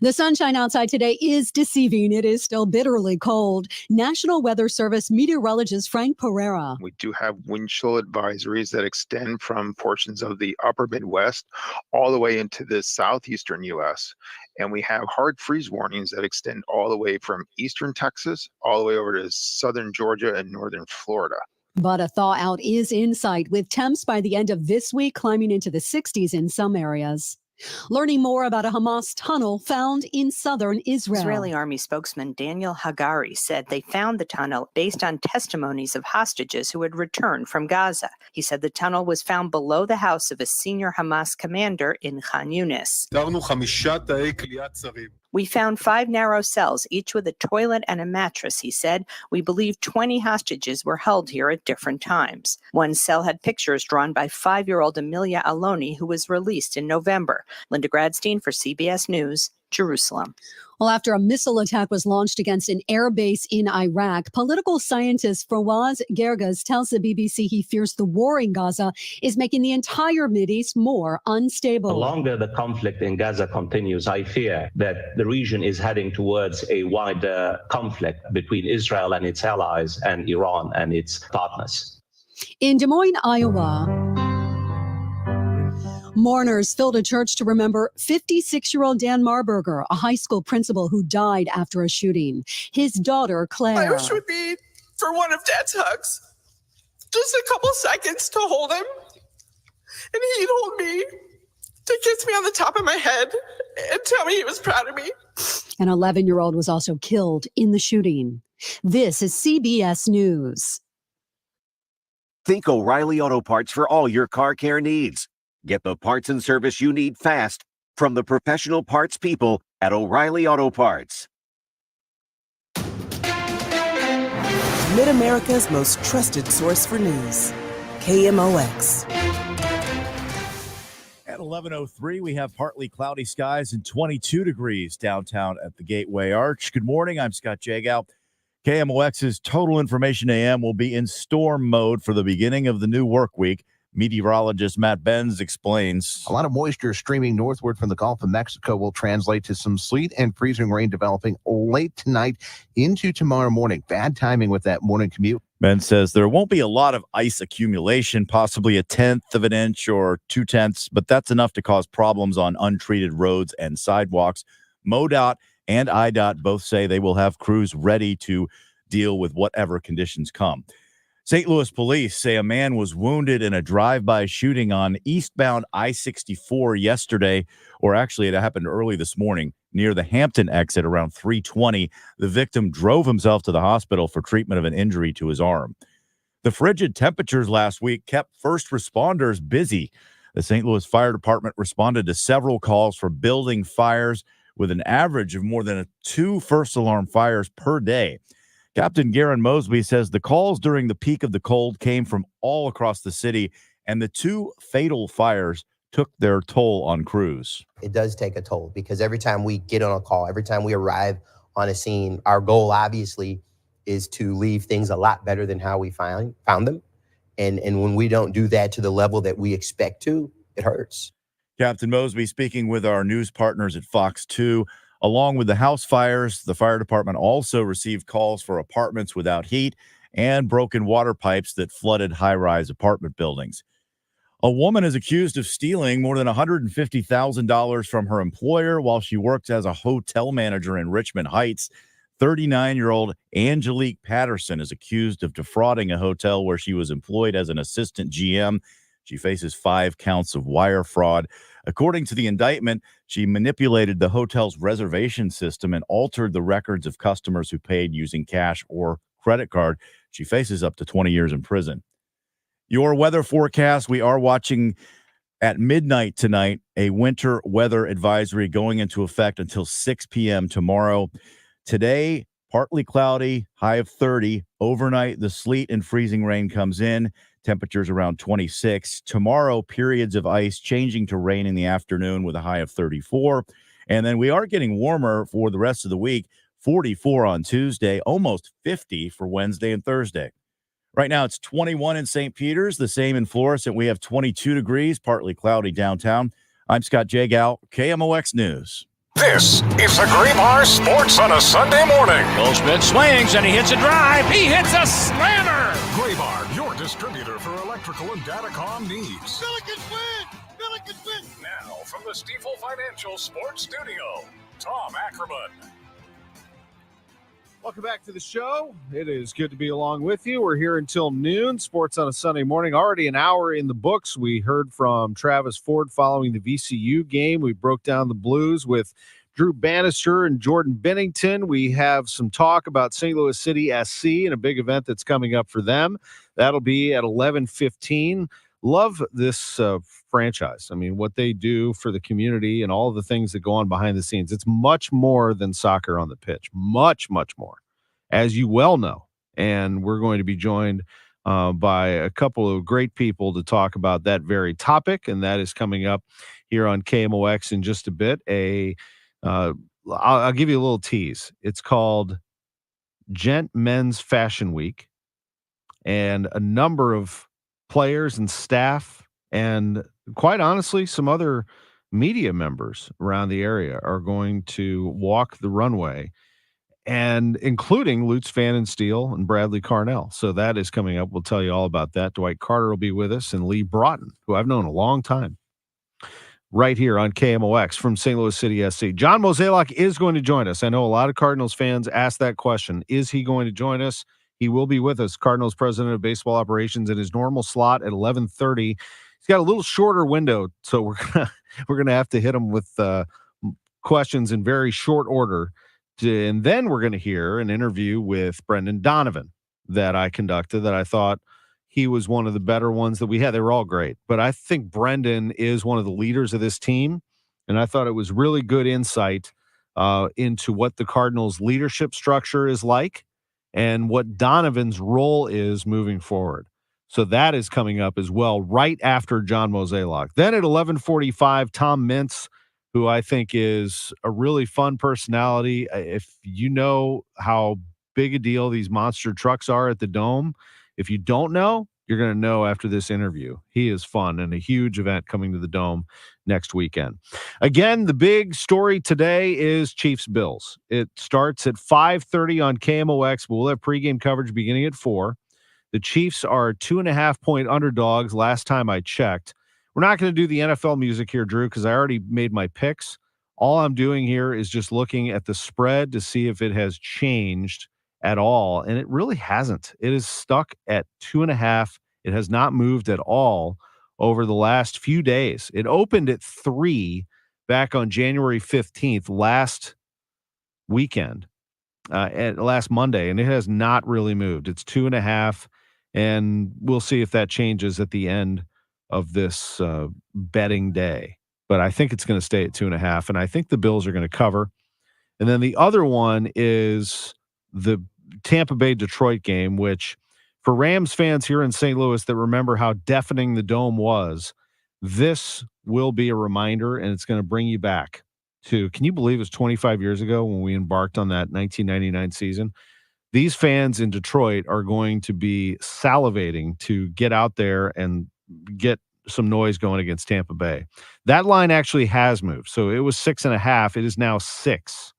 S23: The sunshine outside today is deceiving. It is still bitterly cold. National Weather Service meteorologist Frank Pereira.
S9: We do have wind chill advisories that extend from portions of the upper Midwest all the way into the southeastern U.S. And we have hard freeze warnings that extend all the way from eastern Texas all the way over to southern Georgia and northern Florida.
S23: But a thaw out is in sight, with temps by the end of this week climbing into the 60s in some areas. Learning more about a Hamas tunnel found in southern Israel.
S11: Israeli army spokesman Daniel Hagari said they found the tunnel based on testimonies of hostages who had returned from Gaza. He said the tunnel was found below the house of a senior Hamas commander in Khan Yunis. We found 5 narrow cells, each with a toilet and a mattress, he said. We believe 20 hostages were held here at different times. One cell had pictures drawn by 5-year-old Amelia Aloni, who was released in November. Linda Gradstein for CBS News, Jerusalem.
S23: Well, after a missile attack was launched against an air base in Iraq, political scientist Fawaz Gerges tells the BBC he fears the war in Gaza is making the entire Mideast more unstable.
S18: The longer the conflict in Gaza continues, I fear that the region is heading towards a wider conflict between Israel and its allies and Iran and its partners.
S23: In Des Moines, Iowa, mourners filled a church to remember 56-year-old Dan Marburger, a high school principal who died after a shooting. His daughter, Claire.
S24: I wish it would be for one of Dad's hugs. Just a couple seconds to hold him. And he'd hold me, to kiss me on the top of my head, and tell me he was proud of me.
S23: An 11-year-old was also killed in the shooting. This is CBS News.
S22: Think O'Reilly Auto Parts for all your car care needs. Get the parts and service you need fast from the professional parts people at O'Reilly Auto Parts.
S21: Mid-America's most trusted source for news. KMOX.
S25: At 11:03, we have partly cloudy skies and 22 degrees downtown at the Gateway Arch. Good morning. I'm Scott Jagow. KMOX's Total Information AM will be in storm mode for the beginning of the new work week. Meteorologist Matt Benz explains.
S26: A lot of moisture streaming northward from the Gulf of Mexico will translate to some sleet and freezing rain developing late tonight into tomorrow morning. Bad timing with that morning commute.
S25: Ben says there won't be a lot of ice accumulation, possibly 1/10 of an inch or 2/10, but that's enough to cause problems on untreated roads and sidewalks. MoDOT and IDOT both say they will have crews ready to deal with whatever conditions come. St. Louis police say a man was wounded in a drive-by shooting on eastbound I-64 yesterday, or actually it happened early this morning near the Hampton exit around 3:20. The victim drove himself to the hospital for treatment of an injury to his arm. The frigid temperatures last week kept first responders busy. The St. Louis Fire Department responded to several calls for building fires with an average of more than 2 first alarm fires per day. Captain Garen Mosby says the calls during the peak of the cold came from all across the city, and the 2 fatal fires took their toll on crews.
S27: It does take a toll because every time we get on a call, every time we arrive on a scene, our goal obviously is to leave things a lot better than how we found them. And when we don't do that to the level that we expect to, it hurts.
S25: Captain Mosby speaking with our news partners at Fox 2. Along with the house fires, the fire department also received calls for apartments without heat and broken water pipes that flooded high-rise apartment buildings. A woman is accused of stealing more than $150,000 from her employer while she worked as a hotel manager in Richmond Heights. 39-year-old Angelique Patterson is accused of defrauding a hotel where she was employed as an assistant GM. She faces 5 counts of wire fraud. According to the indictment, she manipulated the hotel's reservation system and altered the records of customers who paid using cash or credit card. She faces up to 20 years in prison. Your weather forecast, we are watching at midnight tonight a winter weather advisory going into effect until 6 p.m. tomorrow. Today, partly cloudy, high of 30. Overnight, the sleet and freezing rain comes in. Temperatures around 26. Tomorrow, periods of ice changing to rain in the afternoon with a high of 34. And then we are getting warmer for the rest of the week. 44 on Tuesday, almost 50 for Wednesday and Thursday. Right now, it's 21 in St. Peter's, the same in Florissant. We have 22 degrees, partly cloudy downtown. I'm Scott Jagow, KMOX News.
S1: This is the Graybar Sports on a Sunday morning.
S2: Goldschmidt swings and he hits a drive. He hits a slammer.
S1: Graybar, your distributor for electrical and datacom needs.
S5: Billikens win! Billikens win!
S1: Now, from the Stifel Financial Sports Studio, Tom Ackerman.
S3: Welcome back to the show. It is good to be along with you. We're here until noon. Sports on a Sunday morning. Already an hour in the books. We heard from Travis Ford following the VCU game. We broke down the Blues with Drew Bannister and Jordan Bennington. We have some talk about St. Louis City SC and a big event that's coming up for them. That'll be at 11:15. Love this franchise. I mean, what they do for the community and all the things that go on behind the scenes. It's much more than soccer on the pitch. Much, much more, as you well know. And we're going to be joined by a couple of great people to talk about that very topic, and that is coming up here on KMOX in just a bit. I'll give you a little tease. It's called Gent Men's Fashion Week, and a number of players and staff and quite honestly some other media members around the area are going to walk the runway, and including Lutz Van and Steele and Bradley Carnell. So that is coming up. We'll tell you all about that. Dwight Carter will be with us, and Lee Broughton, who I've known a long time, right here on KMOX from St. Louis City SC. John Mozeliak is going to join us. I know a lot of Cardinals fans ask that question. Is he going to join us? He will be with us, Cardinals president of baseball operations, in his normal slot at 11:30. He's got a little shorter window, so we're gonna have to hit him with questions in very short order. And then we're going to hear an interview with Brendan Donovan that I conducted that I thought he was one of the better ones that we had. They were all great, but I think Brendan is one of the leaders of this team, and I thought it was really good insight into what the Cardinals' leadership structure is like and what Donovan's role is moving forward. So that is coming up as well right after John Mozeliak. Then at 11:45, Tom Meents, who I think is a really fun personality. If you know how big a deal these monster trucks are at the Dome, if you don't know, you're going to know after this interview. He is fun and a huge event coming to the Dome next weekend. Again, the big story today is Chiefs-Bills. It starts at 5:30 on KMOX. We'll have pregame coverage beginning at 4. The Chiefs are 2.5-point underdogs last time I checked. We're not going to do the NFL music here, Drew, because I already made my picks. All I'm doing here is just looking at the spread to see if it has changed at all, and it really hasn't. It is stuck at 2.5. It has not moved at all over the last few days. It opened at 3 back on January 15th, last weekend, last Monday, and it has not really moved. It's 2.5, and we'll see if that changes at the end of this betting day. But I think it's going to stay at 2.5, and I think the Bills are going to cover. And then the other one is the Tampa Bay Detroit game, which for Rams fans here in St. Louis that remember how deafening the Dome was, this will be a reminder, and it's going to bring you back to, can you believe it was 25 years ago when we embarked on that 1999 season? These fans in Detroit are going to be salivating to get out there and get some noise going against Tampa Bay. That line actually has moved. So it was 6.5. It is now 6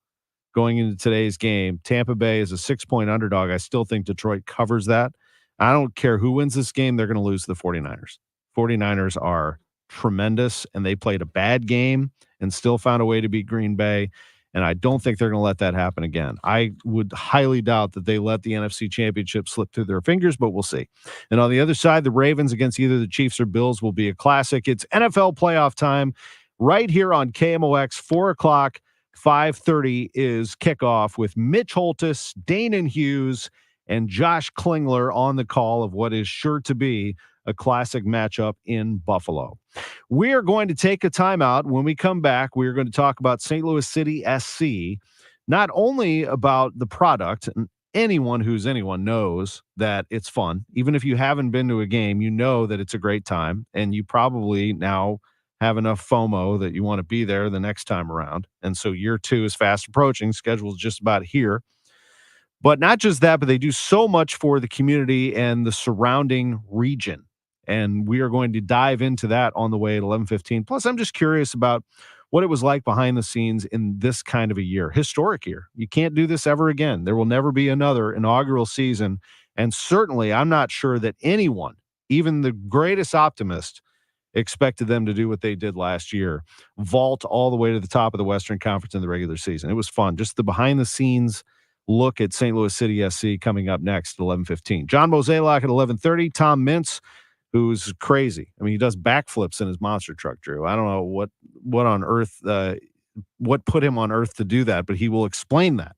S3: going into today's game. Tampa Bay is a 6-point underdog. I still think Detroit covers that. I don't care who wins this game. They're going to lose to the 49ers. 49ers are tremendous, and they played a bad game and still found a way to beat Green Bay. And I don't think they're going to let that happen again. I would highly doubt that they let the NFC Championship slip through their fingers, but we'll see. And on the other side, the Ravens against either the Chiefs or Bills will be a classic. It's NFL playoff time right here on KMOX, 4 o'clock, 5:30 is kickoff with Mitch Holtis, Danon Hughes, and Josh Klingler on the call of what is sure to be a classic matchup in Buffalo. We are going to take a timeout. When we come back, we're going to talk about St. Louis City SC, not only about the product, and anyone knows that it's fun. Even if you haven't been to a game, you know that it's a great time, and you probably now have enough FOMO that you want to be there the next time around. And so year 2 is fast approaching. Schedule's just about here. But not just that, but they do so much for the community and the surrounding region. And we are going to dive into that on the way at 11:15. Plus, I'm just curious about what it was like behind the scenes in this kind of a year, historic year. You can't do this ever again. There will never be another inaugural season. And certainly, I'm not sure that anyone, even the greatest optimist, expected them to do what they did last year, vault all the way to the top of the Western Conference in the regular season. It was fun. Just the behind the scenes look at St. Louis City SC coming up next at 11:15. John Mozeliak at 11:30. Tom Meents, who's crazy. I mean, he does backflips in his monster truck, Drew. I don't know what on earth, what put him on earth to do that, but he will explain that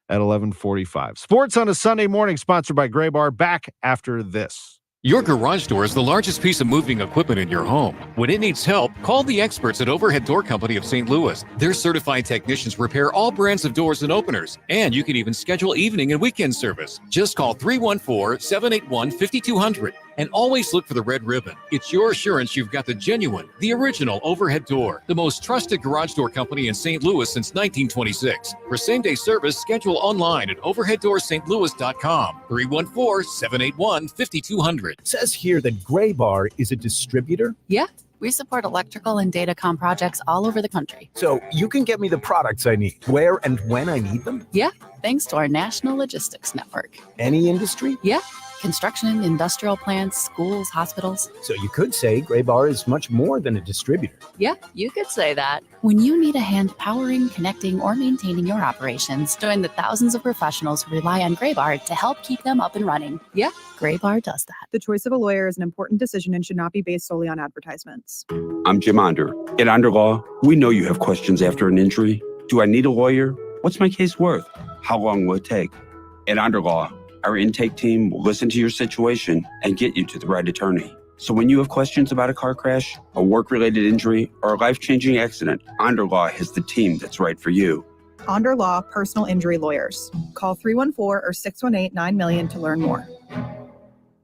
S3: at 11:45. Sports on a Sunday morning, sponsored by Gray Bar. Back after this.
S2: Your garage door is the largest piece of moving equipment in your home. When it needs help, call the experts at Overhead Door Company of St. Louis. Their certified technicians repair all brands of doors and openers, and you can even schedule evening and weekend service. Just call 314-781-5200 and always look for the red ribbon. It's your assurance you've got the genuine, the original Overhead Door, the most trusted garage door company in St. Louis since 1926. For same-day service, schedule online at overheaddoorstlouis.com. 314-781-5200.
S4: Says here that Gray Bar is a distributor.
S10: Yeah, we support electrical and datacom projects all over the country.
S4: So you can get me the products I need, where and when I need them?
S10: Yeah, thanks to our national logistics network.
S4: Any industry?
S10: Yeah, construction, industrial plants, schools, hospitals.
S4: So you could say Gray Bar is much more than a distributor.
S10: Yeah, you could say that. When you need a hand powering, connecting, or maintaining your operations, join the thousands of professionals who rely on Gray Bar to help keep them up and running. Yeah, Gray Bar does that.
S12: The choice of a lawyer is an important decision and should not be based solely on advertisements.
S13: I'm Jim Onder. At Underlaw, we know you have questions after an injury. Do I need a lawyer? What's my case worth? How long will it take? At Underlaw, our intake team will listen to your situation and get you to the right attorney. So when you have questions about a car crash, a work-related injury, or a life-changing accident, Underlaw has the team that's right for you.
S12: Underlaw Personal Injury Lawyers. Call 314 or 618-9000 to learn more.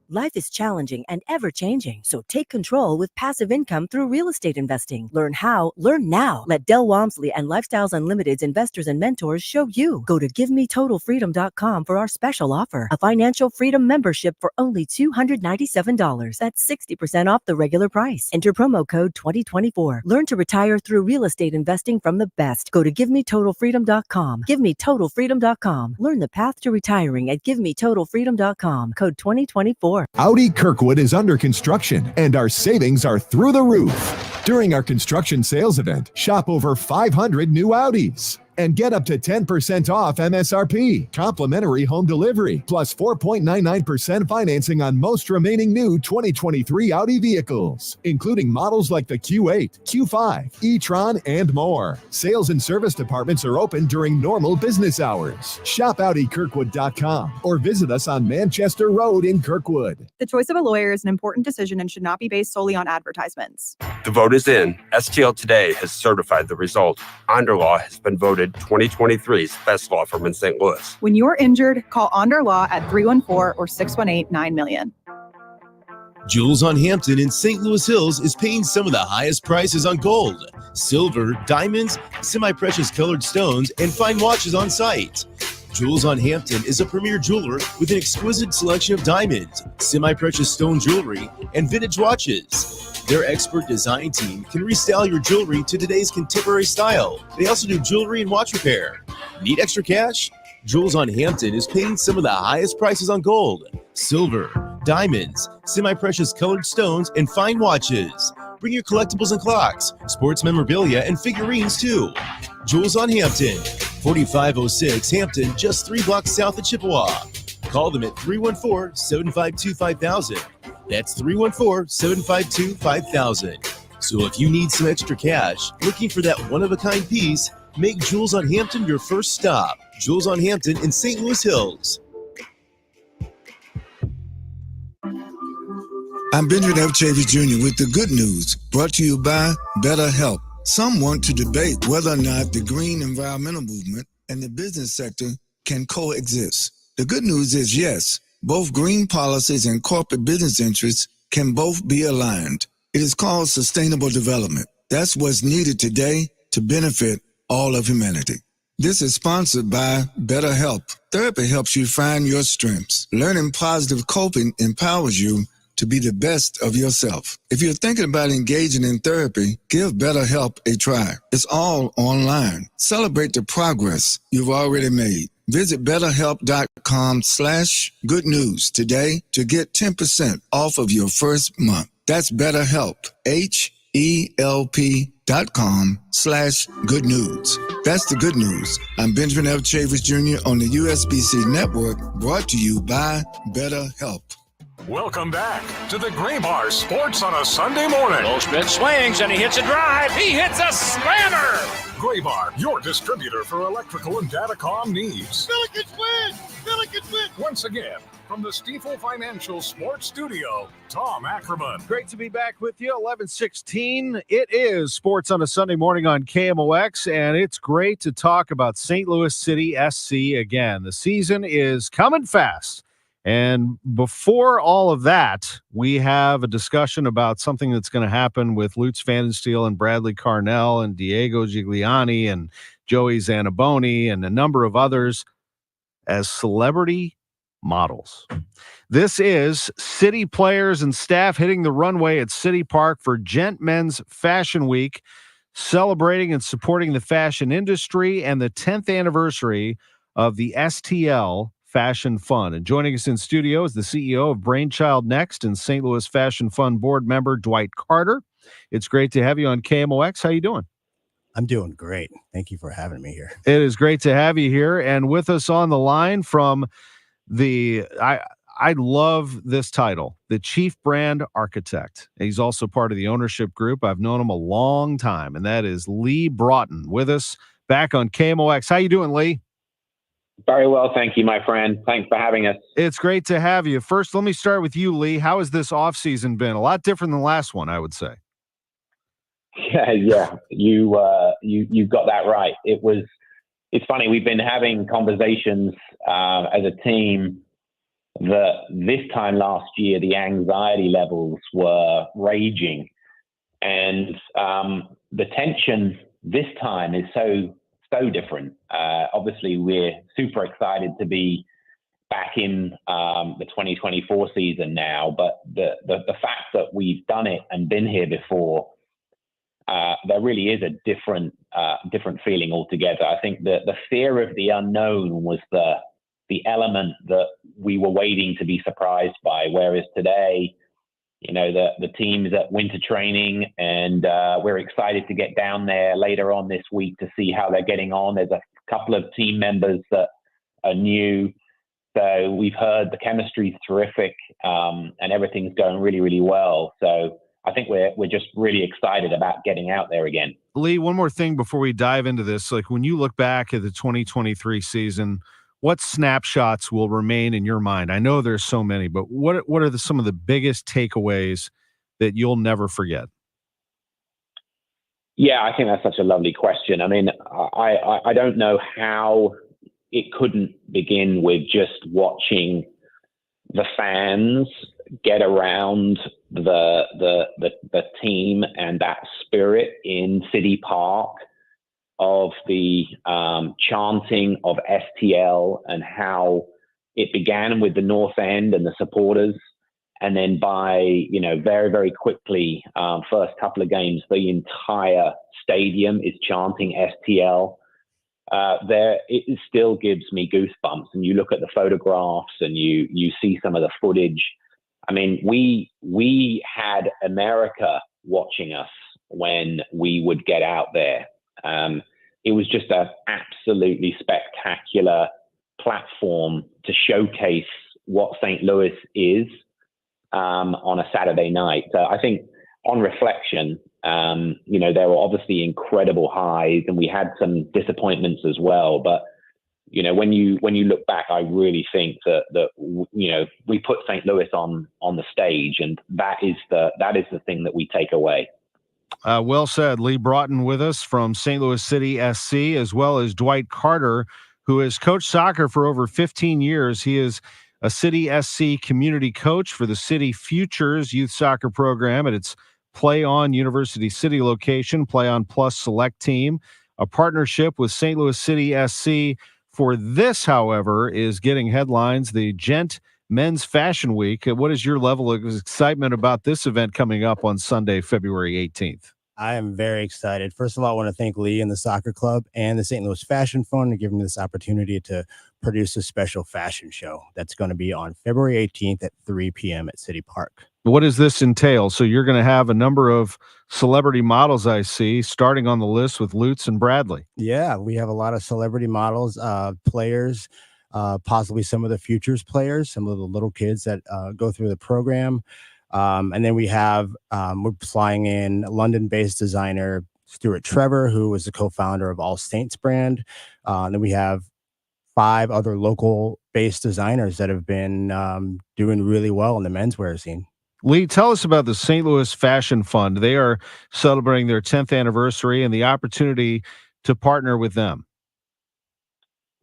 S14: Life is challenging and ever-changing, so take control with passive income through real estate investing. Learn how, learn now. Let Del Walmsley and Lifestyles Unlimited's investors and mentors show you. Go to GiveMeTotalFreedom.com for our special offer, a financial freedom membership for only $297. That's 60% off the regular price. Enter promo code 2024. Learn to retire through real estate investing from the best. Go to GiveMeTotalFreedom.com. GiveMeTotalFreedom.com. Learn the path to retiring at GiveMeTotalFreedom.com. Code 2024.
S15: Audi Kirkwood is under construction, and our savings are through the roof. During our construction sales event, shop over 500 new Audis and get up to 10% off MSRP, complimentary home delivery, plus 4.99% financing on most remaining new 2023 Audi vehicles, including models like the Q8, Q5, e-tron, and more. Sales and service departments are open during normal business hours. Shop AudiKirkwood.com or visit us on Manchester Road in Kirkwood.
S12: The choice of a lawyer is an important decision and should not be based solely on advertisements.
S13: The vote is in. STL Today has certified the result. Underlaw has been voted 2023's best law firm in St. Louis.
S12: When you're injured, call Underlaw at 314 or 618-9000.
S16: Jewels on Hampton in St. Louis Hills is paying some of the highest prices on gold, silver, diamonds, semi-precious colored stones, and fine watches on site. Jewels on Hampton is a premier jeweler with an exquisite selection of diamonds, semi-precious stone jewelry, and vintage watches. Their expert design team can restyle your jewelry to today's contemporary style. They also do jewelry and watch repair. Need extra cash? Jewels on Hampton is paying some of the highest prices on gold, silver, diamonds, semi-precious colored stones, and fine watches. Bring your collectibles and clocks, sports memorabilia, and figurines too. Jewels on Hampton, 4506 Hampton, just 3 blocks south of Chippewa. Call them at 314-752-5000. That's 314-752-5000. So if you need some extra cash, looking for that one-of-a-kind piece, make Jewels on Hampton your first stop. Jewels on Hampton in St. Louis Hills.
S6: I'm Benjamin F. Chavis Jr. with the good news, brought to you by BetterHelp. Some want to debate whether or not the green environmental movement and the business sector can coexist. The good news is yes, both green policies and corporate business interests can both be aligned. It is called sustainable development. That's what's needed today to benefit all of humanity. This is sponsored by BetterHelp. Therapy helps you find your strengths. Learning positive coping empowers you to be the best of yourself. If you're thinking about engaging in therapy, give BetterHelp a try. It's all online. Celebrate the progress you've already made. Visit BetterHelp.com/good news today to get 10% off of your first month. That's BetterHelp, HELP.com/good news. That's the good news. I'm Benjamin F. Chavis Jr. on the USBC Network, brought to you by BetterHelp.
S1: Welcome back to the Gray Bar Sports on a Sunday morning.
S7: Goldschmidt swings and he hits a drive. He hits a slammer.
S1: Gray Bar, your distributor for electrical and datacom needs.
S5: Billikens win! Billikens win!
S1: Once again, from the Stifel Financial Sports Studio, Tom Ackerman.
S3: Great to be back with you. 11:16. It is Sports on a Sunday morning on KMOX, and it's great to talk about St. Louis City SC again. The season is coming fast. And before all of that, we have a discussion about something that's going to happen with Lutz Pfannenstiel and Bradley Carnell and Diego Gigliani and Joey Zanaboni and a number of others as celebrity models. This is City players and staff hitting the runway at City Park for Gent Men's Fashion Week, celebrating and supporting the fashion industry and the 10th anniversary of the STL Fashion Fund. And joining us in studio is the CEO of Brainchild Next and St. Louis Fashion Fund board member Dwight Carter. It's great to have you on KMOX. How you doing?
S8: I'm doing great. Thank you for having me here.
S3: It is great to have you here. And with us on the line from I love this title, the Chief Brand Architect. He's also part of the ownership group. I've known him a long time, and that is Lee Broughton with us back on KMOX. How you doing, Lee?
S9: Very well, thank you, my friend. Thanks for having us.
S3: It's great to have you. First, let me start with you, Lee. How has this offseason been? A lot different than the last one, I would say.
S9: Yeah, you got that right. It's funny. We've been having conversations as a team that this time last year, the anxiety levels were raging, and the tension this time is so different. Obviously, we're super excited to be back in the 2024 season now, but the fact that we've done it and been here before, there really is a different feeling altogether. I think the fear of the unknown was the element that we were waiting to be surprised by, whereas today, you know, the team's at winter training, and we're excited to get down there later on this week to see how they're getting on. There's a couple of team members that are new. So we've heard the chemistry's terrific, and everything's going really, really well. So I think we're just really excited about getting out there again.
S3: Lee, one more thing before we dive into this. Like, when you look back at the 2023 season, what snapshots will remain in your mind? I know there's so many, but what are some of the biggest takeaways that you'll never forget?
S9: Yeah, I think that's such a lovely question. I mean, I don't know how it couldn't begin with just watching the fans get around the team and that spirit in City Park, of the chanting of STL, and how it began with the North End and the supporters. And then by, you know, very, very quickly, first couple of games, the entire stadium is chanting STL. It still gives me goosebumps. And you look at the photographs and you see some of the footage. I mean, we had America watching us when we would get out there. It was just an absolutely spectacular platform to showcase what St. Louis is on a Saturday night. I think on reflection, you know, there were obviously incredible highs, and we had some disappointments as well. But when you look back, I really think that we put St. Louis on the stage, and that is the thing that we take away.
S3: Well said. Lee Broughton with us from St. Louis City SC, as well as Dwight Carter, who has coached soccer for over 15 years. He is a City SC community coach for the City Futures youth soccer program at its Play On University City location, Play On Plus Select Team. A partnership with St. Louis City SC for this, however, is getting headlines. The Gent Men's Fashion Week. What is your level of excitement about this event coming up on Sunday, February 18th?
S8: I am very excited. First of all, I want to thank Lee and the soccer club and the St. Louis Fashion Fund to give me this opportunity to produce a special fashion show that's going to be on February 18th at 3 p.m. at City Park.
S3: What does this entail? So you're going to have a number of celebrity models, I see, starting on the list with Lutz and Bradley.
S8: Yeah, we have a lot of celebrity models, players, possibly some of the Futures players, some of the little kids that go through the program. And then we have, we're flying in London-based designer Stuart Trevor, who is the co-founder of All Saints brand. And then we have 5 other local-based designers that have been doing really well in the menswear scene.
S3: Lee, tell us about the St. Louis Fashion Fund. They are celebrating their 10th anniversary and the opportunity to partner with them.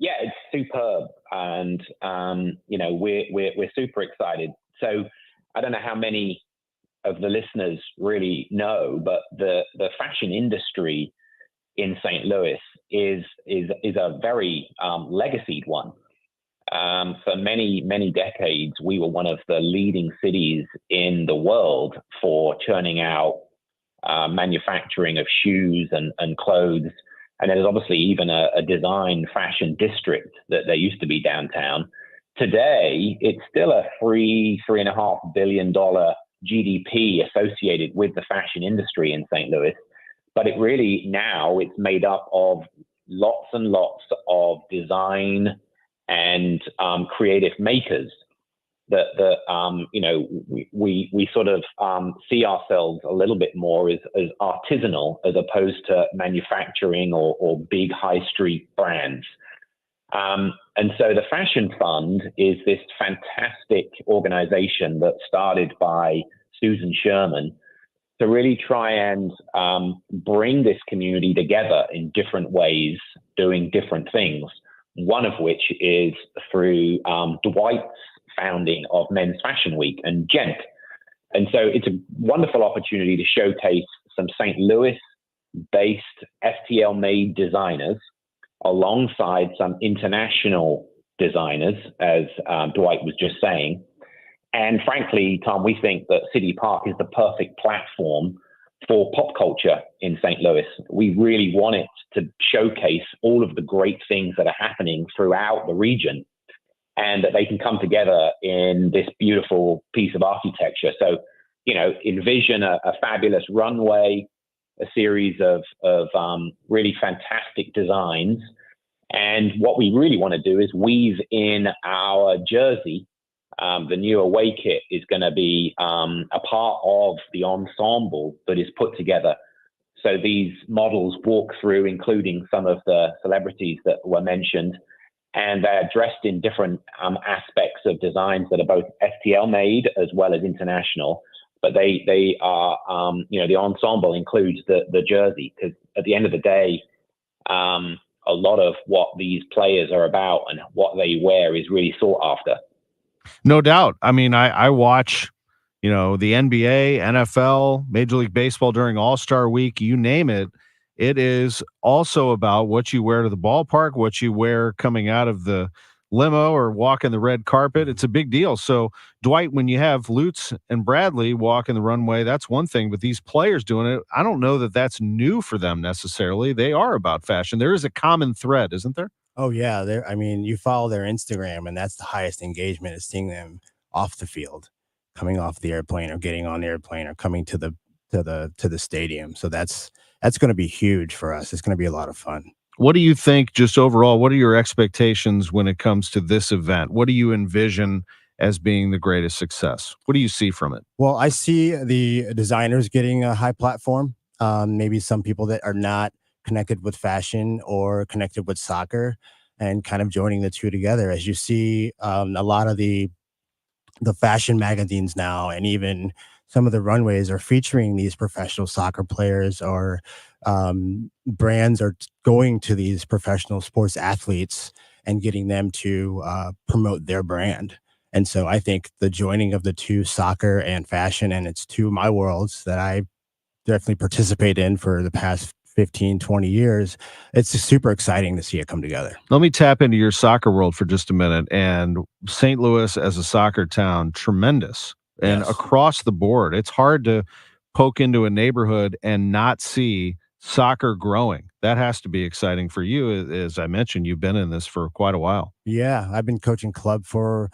S9: Yeah, it's superb, and we're super excited. So I don't know how many of the listeners really know, but the fashion industry in St. Louis is a very legacied one. For many decades, we were one of the leading cities in the world for churning out manufacturing of shoes and clothes. And there's obviously even a design fashion district that there used to be downtown. Today, it's still a $3.5 billion GDP associated with the fashion industry in St. Louis. But it really now it's made up of lots and lots of design and creative makers that we sort of see ourselves a little bit more as artisanal as opposed to manufacturing or big high street brands. And so the Fashion Fund is this fantastic organization that started by Susan Sherman to really try and bring this community together in different ways, doing different things. One of which is through Dwight's founding of Men's Fashion Week and Gent. And so it's a wonderful opportunity to showcase some St. Louis-based FTL-made designers alongside some international designers, as Dwight was just saying. And frankly, Tom, we think that City Park is the perfect platform for pop culture in St. Louis. We really want it to showcase all of the great things that are happening throughout the region and that they can come together in this beautiful piece of architecture. So, envision a fabulous runway, a series of really fantastic designs. And what we really want to do is weave in our jersey. The new away kit is going to be a part of the ensemble that is put together. So these models walk through, including some of the celebrities that were mentioned, and they're dressed in different aspects of designs that are both FTL made as well as international. But they are, the ensemble includes the jersey, because at the end of the day, a lot of what these players are about and what they wear is really sought after.
S3: No doubt. I mean, I watch, the NBA, NFL, Major League Baseball during All-Star Week, you name it. It is also about what you wear to the ballpark, what you wear coming out of the limo or walking the red carpet. It's a big deal. So, Dwight, when you have Lutz and Bradley walking the runway, that's one thing. But these players doing it, I don't know that that's new for them necessarily. They are about fashion. There is a common thread, isn't there?
S8: Oh yeah, you follow their Instagram, and that's the highest engagement is seeing them off the field, coming off the airplane or getting on the airplane or coming to the stadium. So that's going to be huge for us. It's going to be a lot of fun.
S3: What do you think, just overall, what are your expectations when it comes to this event? What do you envision as being the greatest success? What do you see from it?
S8: Well, I see the designers getting a high platform. Maybe some people that are not connected with fashion or connected with soccer. and kind of joining the two together. As you see, a lot of the fashion magazines now, and even some of the runways are featuring these professional soccer players, or brands are going to these professional sports athletes and getting them to promote their brand. And so I think the joining of the two, soccer and fashion, and it's two of my worlds that I definitely participate in for the past 15, 20 years. It's just super exciting to see it come together.
S3: Let me tap into your soccer world for just a minute. And St. Louis as a soccer town, tremendous. And across the board, it's hard to poke into a neighborhood and not see soccer growing. That has to be exciting for you. As I mentioned, you've been in this for quite a while.
S8: Yeah, I've been coaching club for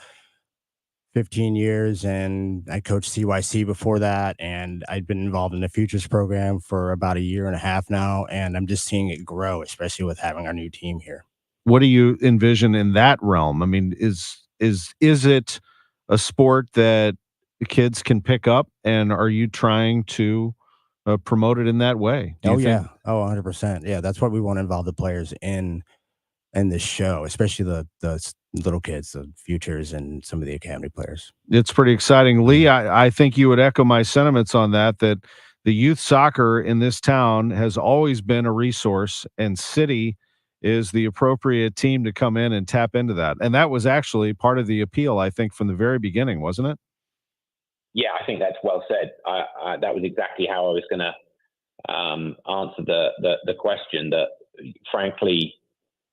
S8: 15 years, and I coached CYC before that, and I'd been involved in the Futures program for about a year and a half now, and I'm just seeing it grow, especially with having our new team here.
S3: What do you envision in that realm? I mean, is it a sport that the kids can pick up, and are you trying to promote it in that way?
S8: Oh, yeah. Oh, 100%. Yeah, that's what we want to involve the players in this show, especially the little kids, the futures, and some of the academy players.
S3: It's pretty exciting. Lee, I think you would echo my sentiments on that the youth soccer in this town has always been a resource, and City is the appropriate team to come in and tap into that. And that was actually part of the appeal, I think, from the very beginning, wasn't it?
S9: Yeah, I think that's well said. That was exactly how I was going to answer the question. That, frankly,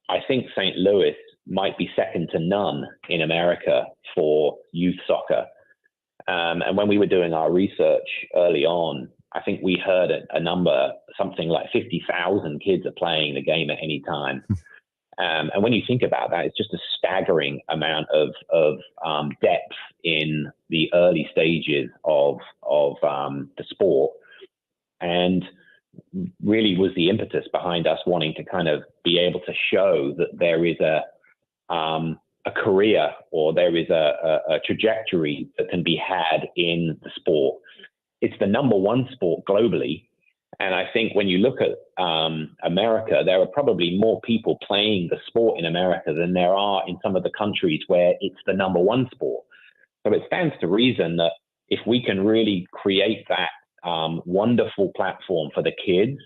S9: I think St. Louis might be second to none in America for youth soccer. And when we were doing our research early on, I think we heard a number, something like 50,000 kids are playing the game at any time. And when you think about that, it's just a staggering amount of depth in the early stages of the sport. And really was the impetus behind us wanting to kind of be able to show that there is a career, or there is a trajectory that can be had in the sport. It's the number one sport globally. And I think when you look at America, there are probably more people playing the sport in America than there are in some of the countries where it's the number one sport. So it stands to reason that if we can really create that wonderful platform for the kids,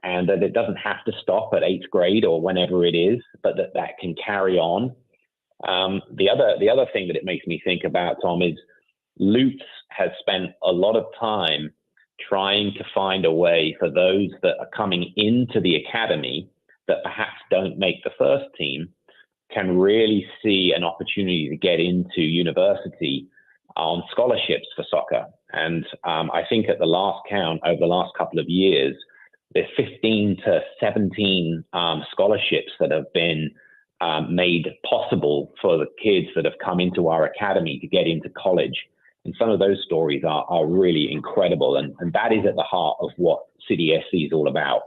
S9: and that it doesn't have to stop at 8th grade or whenever it is, but that can carry on. The other thing that it makes me think about, Tom, is Lutz has spent a lot of time trying to find a way for those that are coming into the academy that perhaps don't make the first team can really see an opportunity to get into university on scholarships for soccer. And I think at the last count, over the last couple of years, there's 15 to 17 scholarships that have been made possible for the kids that have come into our academy to get into college. And some of those stories are really incredible. And that is at the heart of what City SC is all about.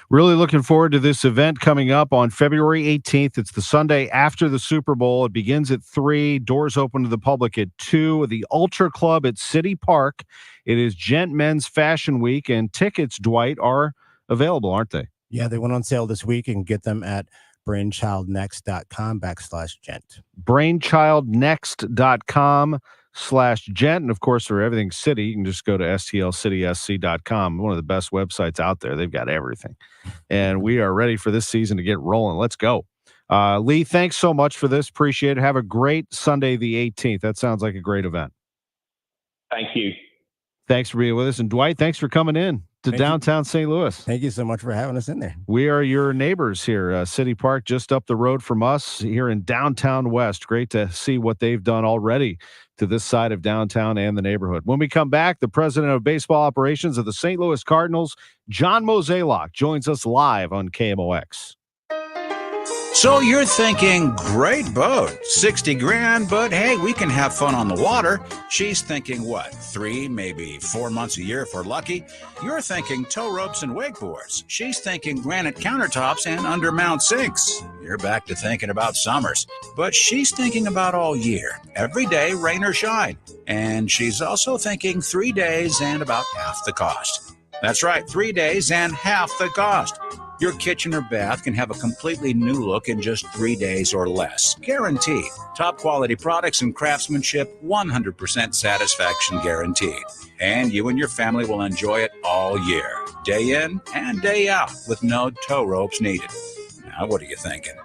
S3: Really looking forward to this event coming up on February 18th. It's the Sunday after the Super Bowl. It begins at 3. Doors open to the public at 2. The Ultra Club at City Park. It is Gent Men's Fashion Week, and tickets, Dwight, are available, aren't they?
S8: Yeah, they went on sale this week. And get them at brainchildnext.com/gent.
S3: brainchildnext.com/gent. And of course, for everything City, you can just go to stlcitysc.com. One of the best websites out there. They've got everything. And we are ready for this season to get rolling. Let's go. Lee, thanks so much for this. Appreciate it. Have a great Sunday, the 18th. That sounds like a great event.
S9: Thank you.
S3: Thanks for being with us. And Dwight, thanks for coming in to downtown St. Louis.
S8: Thank you so much for having us in there.
S3: We are your neighbors here. City Park, just up the road from us here in downtown West. Great to see what they've done already to this side of downtown and the neighborhood. When we come back, the president of baseball operations of the St. Louis Cardinals, John Mozeliak, joins us live on KMOX.
S11: So you're thinking, great boat, 60 grand, but hey, we can have fun on the water. She's thinking, what, 3, maybe 4 months a year if we're lucky? You're thinking tow ropes and wakeboards. She's thinking granite countertops and undermount sinks. You're back to thinking about summers. But she's thinking about all year, every day, rain or shine. And she's also thinking 3 days and about half the cost. That's right, 3 days and half the cost. Your kitchen or bath can have a completely new look in just 3 days or less. Guaranteed. Top quality products and craftsmanship, 100% satisfaction guaranteed. And you and your family will enjoy it all year, day in and day out, with no tow ropes needed. Now, what are you thinking?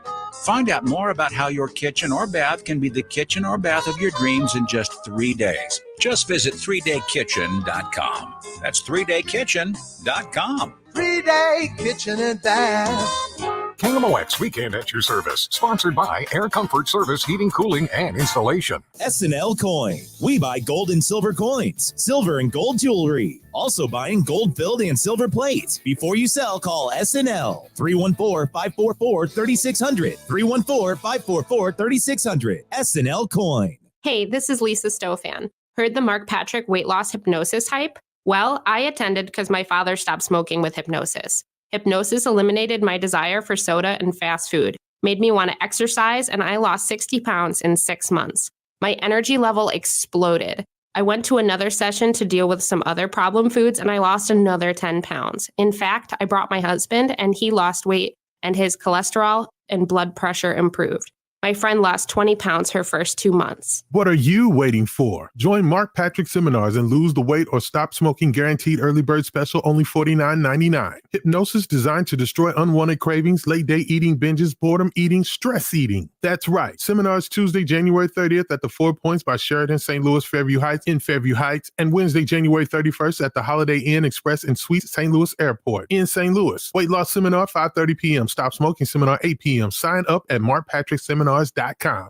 S11: Find out more about how your kitchen or bath can be the kitchen or bath of your dreams in just 3 days. Just visit 3daykitchen.com. That's 3daykitchen.com.
S17: 3-Day Kitchen and Bath.
S1: KMOX Weekend at your service. Sponsored by Air Comfort Service Heating, Cooling, and Installation.
S18: S&L Coin. We buy gold and silver coins, silver and gold jewelry. Also buying gold-filled and silver plates. Before you sell, call S&L. 314-544-3600. 314-544-3600. S&L Coin.
S19: Hey, this is Lisa Stofan. Heard the Mark Patrick weight loss hypnosis hype? Well, I attended because my father stopped smoking with hypnosis. Hypnosis eliminated my desire for soda and fast food, made me want to exercise, and I lost 60 pounds in 6 months. My energy level exploded. I went to another session to deal with some other problem foods, and I lost another 10 pounds. In fact, I brought my husband, and he lost weight, and his cholesterol and blood pressure improved. My friend lost 20 pounds her first 2 months.
S20: What are you waiting for? Join Mark Patrick Seminars and lose the weight or stop smoking guaranteed early bird special, only $49.99. Hypnosis designed to destroy unwanted cravings, late day eating binges, boredom eating, stress eating. That's right. Seminars Tuesday, January 30th at the 4 Points by Sheraton St. Louis Fairview Heights in Fairview Heights, and Wednesday, January 31st at the Holiday Inn Express and Suites St. Louis Airport in St. Louis. Weight loss seminar 5:30 p.m. Stop smoking seminar 8 p.m. Sign up at markpatrickseminars.com.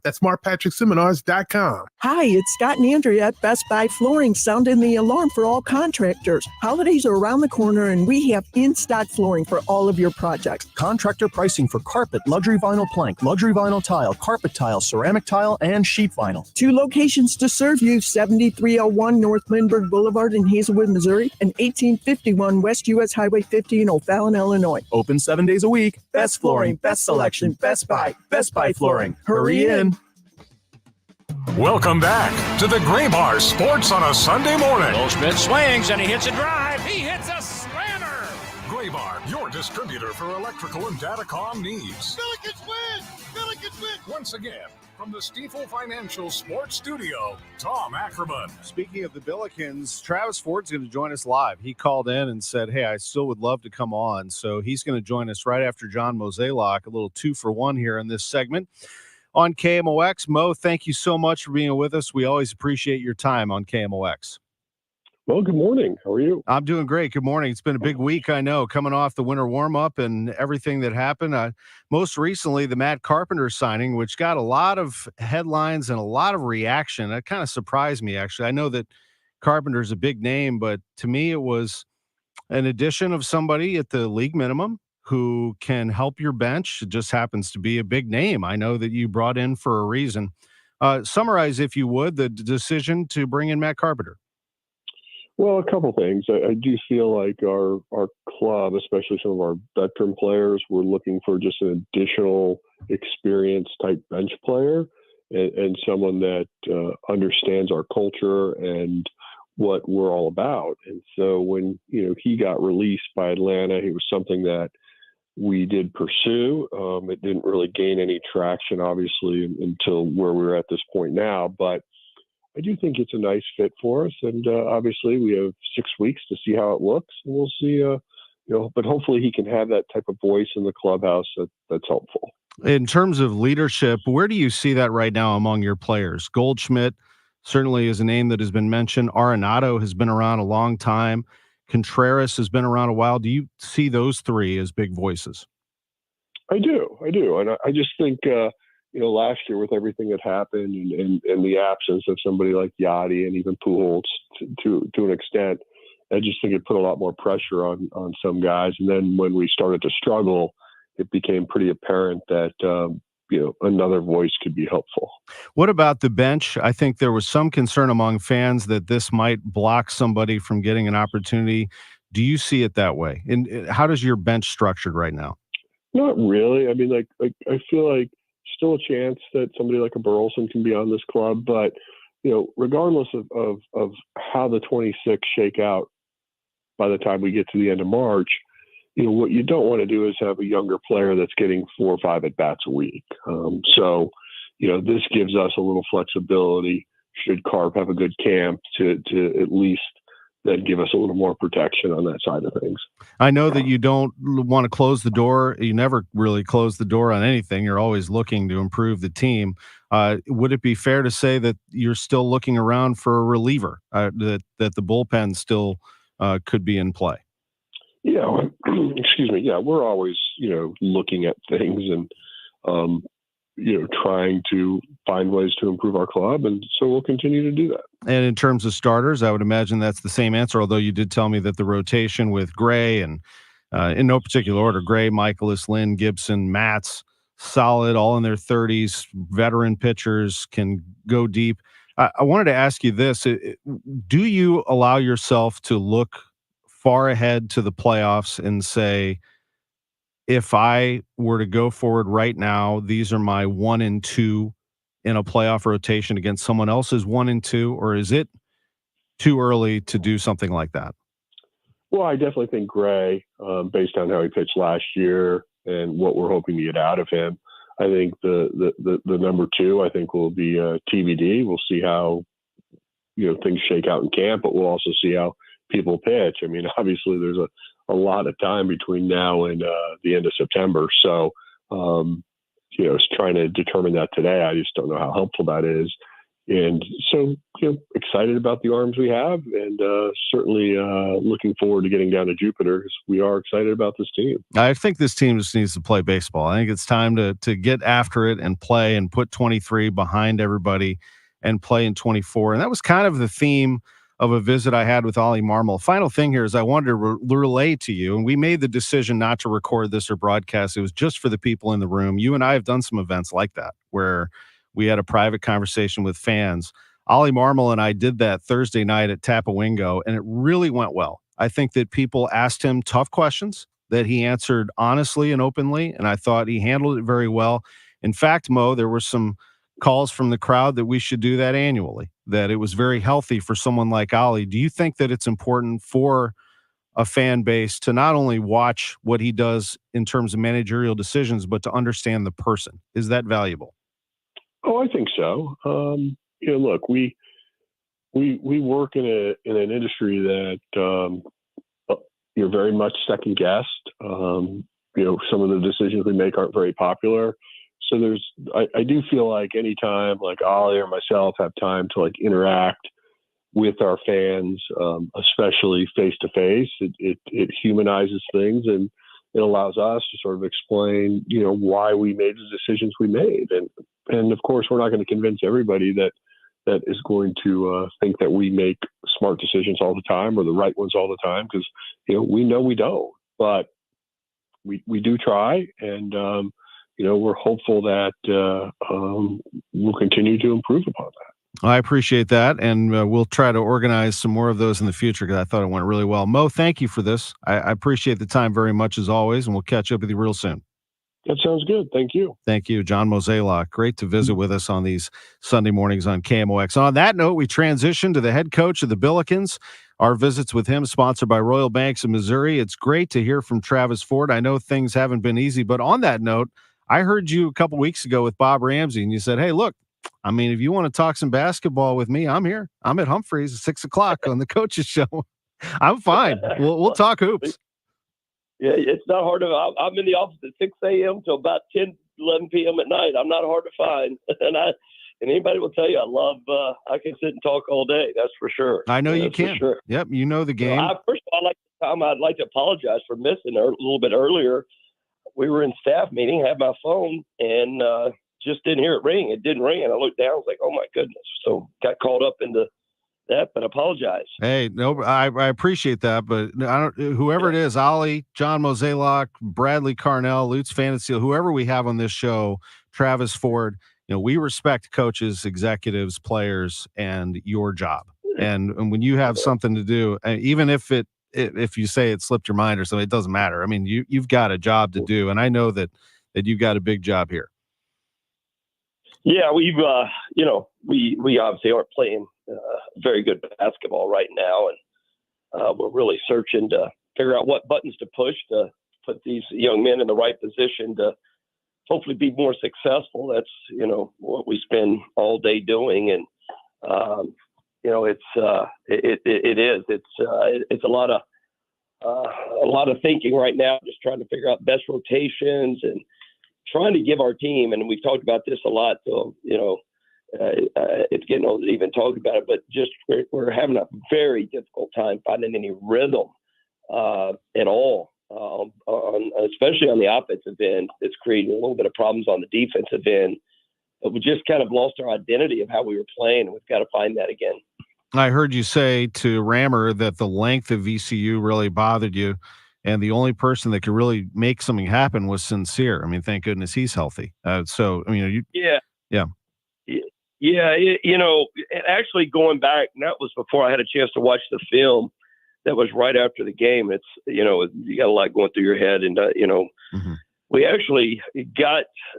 S20: That's markpatrickseminars.com.
S22: Hi, it's Scott and Andrea at Best Buy Flooring, sounding the alarm for all contractors. Holidays are around the corner and we have in-stock flooring for all of your projects.
S23: Contractor pricing for carpet, luxury vinyl plank, luxury vinyl tile, carpet tile, ceramic tile, and sheet vinyl.
S22: 2 locations to serve you, 7301 North Lindbergh Boulevard in Hazelwood, Missouri, and 1851 West US Highway 50 in O'Fallon, Illinois.
S23: Open 7 days a week. Best flooring, best selection, Best Buy Flooring. Hurry in.
S1: Welcome back to the Gray Bar Sports on a Sunday morning.
S7: Goldschmidt swings and he hits a drive. He hits a slammer.
S1: Gray Bar, your distributor for electrical and datacom needs.
S5: Billikens win! Billikens win!
S1: Once again, from the Stifel Financial Sports Studio, Tom Ackerman.
S3: Speaking of the Billikens, Travis Ford's going to join us live. He called in and said, hey, I still would love to come on. So he's going to join us right after John Mozeliak, a little 2-for-1 here in this segment on KMOX. Mo, thank you so much for being with us. We always appreciate your time on KMOX.
S24: Well, good morning. How are you?
S3: I'm doing great. Good morning. It's been a big week, I know, coming off the winter warm-up and everything that happened. Most recently, the Matt Carpenter signing, which got a lot of headlines and a lot of reaction. That kind of surprised me, actually. I know that Carpenter's a big name, but to me, it was an addition of somebody at the league minimum who can help your bench. It just happens to be a big name. I know that you brought in for a reason. Summarize, if you would, the decision to bring in Matt Carpenter.
S24: Well, a couple things. I do feel like our club, especially some of our veteran players, were looking for just an additional experienced type bench player and someone that understands our culture and what we're all about. And so when he got released by Atlanta, he was something that we did pursue. It didn't really gain any traction, obviously, until where we're at this point now. But I do think it's a nice fit for us, and obviously we have 6 weeks to see how it looks, and we'll see. But hopefully he can have that type of voice in the clubhouse that's helpful.
S3: In terms of leadership, where do you see that right now among your players? Goldschmidt certainly is a name that has been mentioned. Arenado has been around a long time. Contreras has been around a while. Do you see those three as big voices?
S24: I do, and I just think. Last year with everything that happened and the absence of somebody like Yachty and even Pujols to an extent, I just think it put a lot more pressure on some guys. And then when we started to struggle, it became pretty apparent that, another voice could be helpful.
S3: What about the bench? I think there was some concern among fans that this might block somebody from getting an opportunity. Do you see it that way? And how does your bench structured right now?
S24: Not really. I mean, I feel like still a chance that somebody like a Burleson can be on this club, but regardless of how the 26 shake out by the time we get to the end of March, what you don't want to do is have a younger player that's getting 4 or 5 at bats a week. So this gives us a little flexibility should Carp have a good camp to at least then give us a little more protection on that side of things.
S3: I know that you don't want to close the door. You never really close the door on anything. You're always looking to improve the team. Would it be fair to say that you're still looking around for a reliever, that the bullpen still could be in play?
S24: Yeah, excuse me. Yeah, we're always, looking at things and, trying to find ways to improve our club. And so we'll continue to do that.
S3: And in terms of starters, I would imagine that's the same answer, although you did tell me that the rotation with Gray and in no particular order, Gray, Michaelis, Lynn, Gibson, Matz, solid, all in their 30s, veteran pitchers, can go deep. I wanted to ask you this. Do you allow yourself to look far ahead to the playoffs and say, if I were to go forward right now, these are my 1 and 2 in a playoff rotation against someone else's 1 and 2, or is it too early to do something like that?
S24: Well, I definitely think Gray, based on how he pitched last year and what we're hoping to get out of him, I think the number 2, I think, will be TBD. We'll see how things shake out in camp, but we'll also see how people pitch. I mean, obviously, there's a lot of time between now and the end of September. So, it's trying to determine that today. I just don't know how helpful that is. And so, excited about the arms we have, and certainly looking forward to getting down to Jupiter because we are excited about this team.
S3: I think this team just needs to play baseball. I think it's time to get after it and play and put 23 behind everybody and play in 24. And that was kind of the theme of a visit I had with Ollie Marmol. Final thing here is I wanted to relay to you, and we made the decision not to record this or broadcast. It was just for the people in the room. You and I have done some events like that where we had a private conversation with fans. Ollie Marmol and I did that Thursday night at Tapawingo, and it really went well. I think that people asked him tough questions that he answered honestly and openly, and I thought he handled it very well. In fact, Mo, there were some calls from the crowd that we should do that annually, that it was very healthy for someone like Ollie. Do you think that it's important for a fan base to not only watch what he does in terms of managerial decisions, but to understand the person? Is that valuable?
S24: Oh, I think so. Look, we work in an industry that you're very much second guessed. Some of the decisions we make aren't very popular. So I do feel like anytime like Ollie or myself have time to interact with our fans, especially face to face, it humanizes things and it allows us to sort of explain, why we made the decisions we made. And of course, we're not going to convince everybody that is going to think that we make smart decisions all the time or the right ones all the time, because, we know we don't, but we do try. And, we're hopeful that we'll continue to improve upon that.
S3: I appreciate that, and we'll try to organize some more of those in the future because I thought it went really well. Mo, thank you for this. I appreciate the time very much as always, and we'll catch up with you real soon.
S24: That sounds good. Thank you.
S3: Thank you, John Mozeliak. Great to visit with us on these Sunday mornings on KMOX. On that note, we transition to the head coach of the Billikens. Our visits with him sponsored by Royal Banks of Missouri. It's great to hear from Travis Ford. I know things haven't been easy, but on that note, I heard you a couple weeks ago with Bob Ramsey, and you said, hey, look, I mean, if you want to talk some basketball with me, I'm here. I'm at Humphreys at 6 o'clock on the coach's show. I'm fine. We'll talk hoops.
S2: Yeah, it's not hard to. I'm in the office at 6 a.m. till about 10, 11 p.m. at night. I'm not hard to find, and anybody will tell you I can sit and talk all day. That's for sure.
S3: I know you can.
S2: Sure.
S3: Yep, you know the game.
S2: First of all, I'd like to apologize for missing a little bit earlier. We were in staff meeting, had my phone, and just didn't hear it ring. It didn't ring, and I looked down. I was like, "Oh my goodness!" So got caught up into that, but apologize.
S3: Hey, no, I appreciate that, but whoever it is, Ollie, John Mozeliak, Bradley Carnell, Lutz Fantasy, whoever we have on this show, Travis Ford, we respect coaches, executives, players, and your job. And when you have something to do, even if you say it slipped your mind or something, it doesn't matter. I mean, you've got a job to do, and I know that you've got a big job here.
S2: Yeah, we've we obviously aren't playing very good basketball right now, and we're really searching to figure out what buttons to push to put these young men in the right position to hopefully be more successful. That's, what we spend all day doing. And, it's a lot of thinking right now, just trying to figure out best rotations and trying to give our team, and we've talked about this a lot, so, it's getting old to even talk about it, but just we're having a very difficult time finding any rhythm at all, especially on the offensive end. It's creating a little bit of problems on the defensive end. But we just kind of lost our identity of how we were playing, and we've got to find that again.
S3: I heard you say to Rammer that the length of VCU really bothered you, and the only person that could really make something happen was Sincere. I mean, thank goodness he's healthy.
S2: Yeah.
S3: Yeah.
S2: Actually going back, and that was before I had a chance to watch the film. That was right after the game. It's, you got a lot going through your head, and, we actually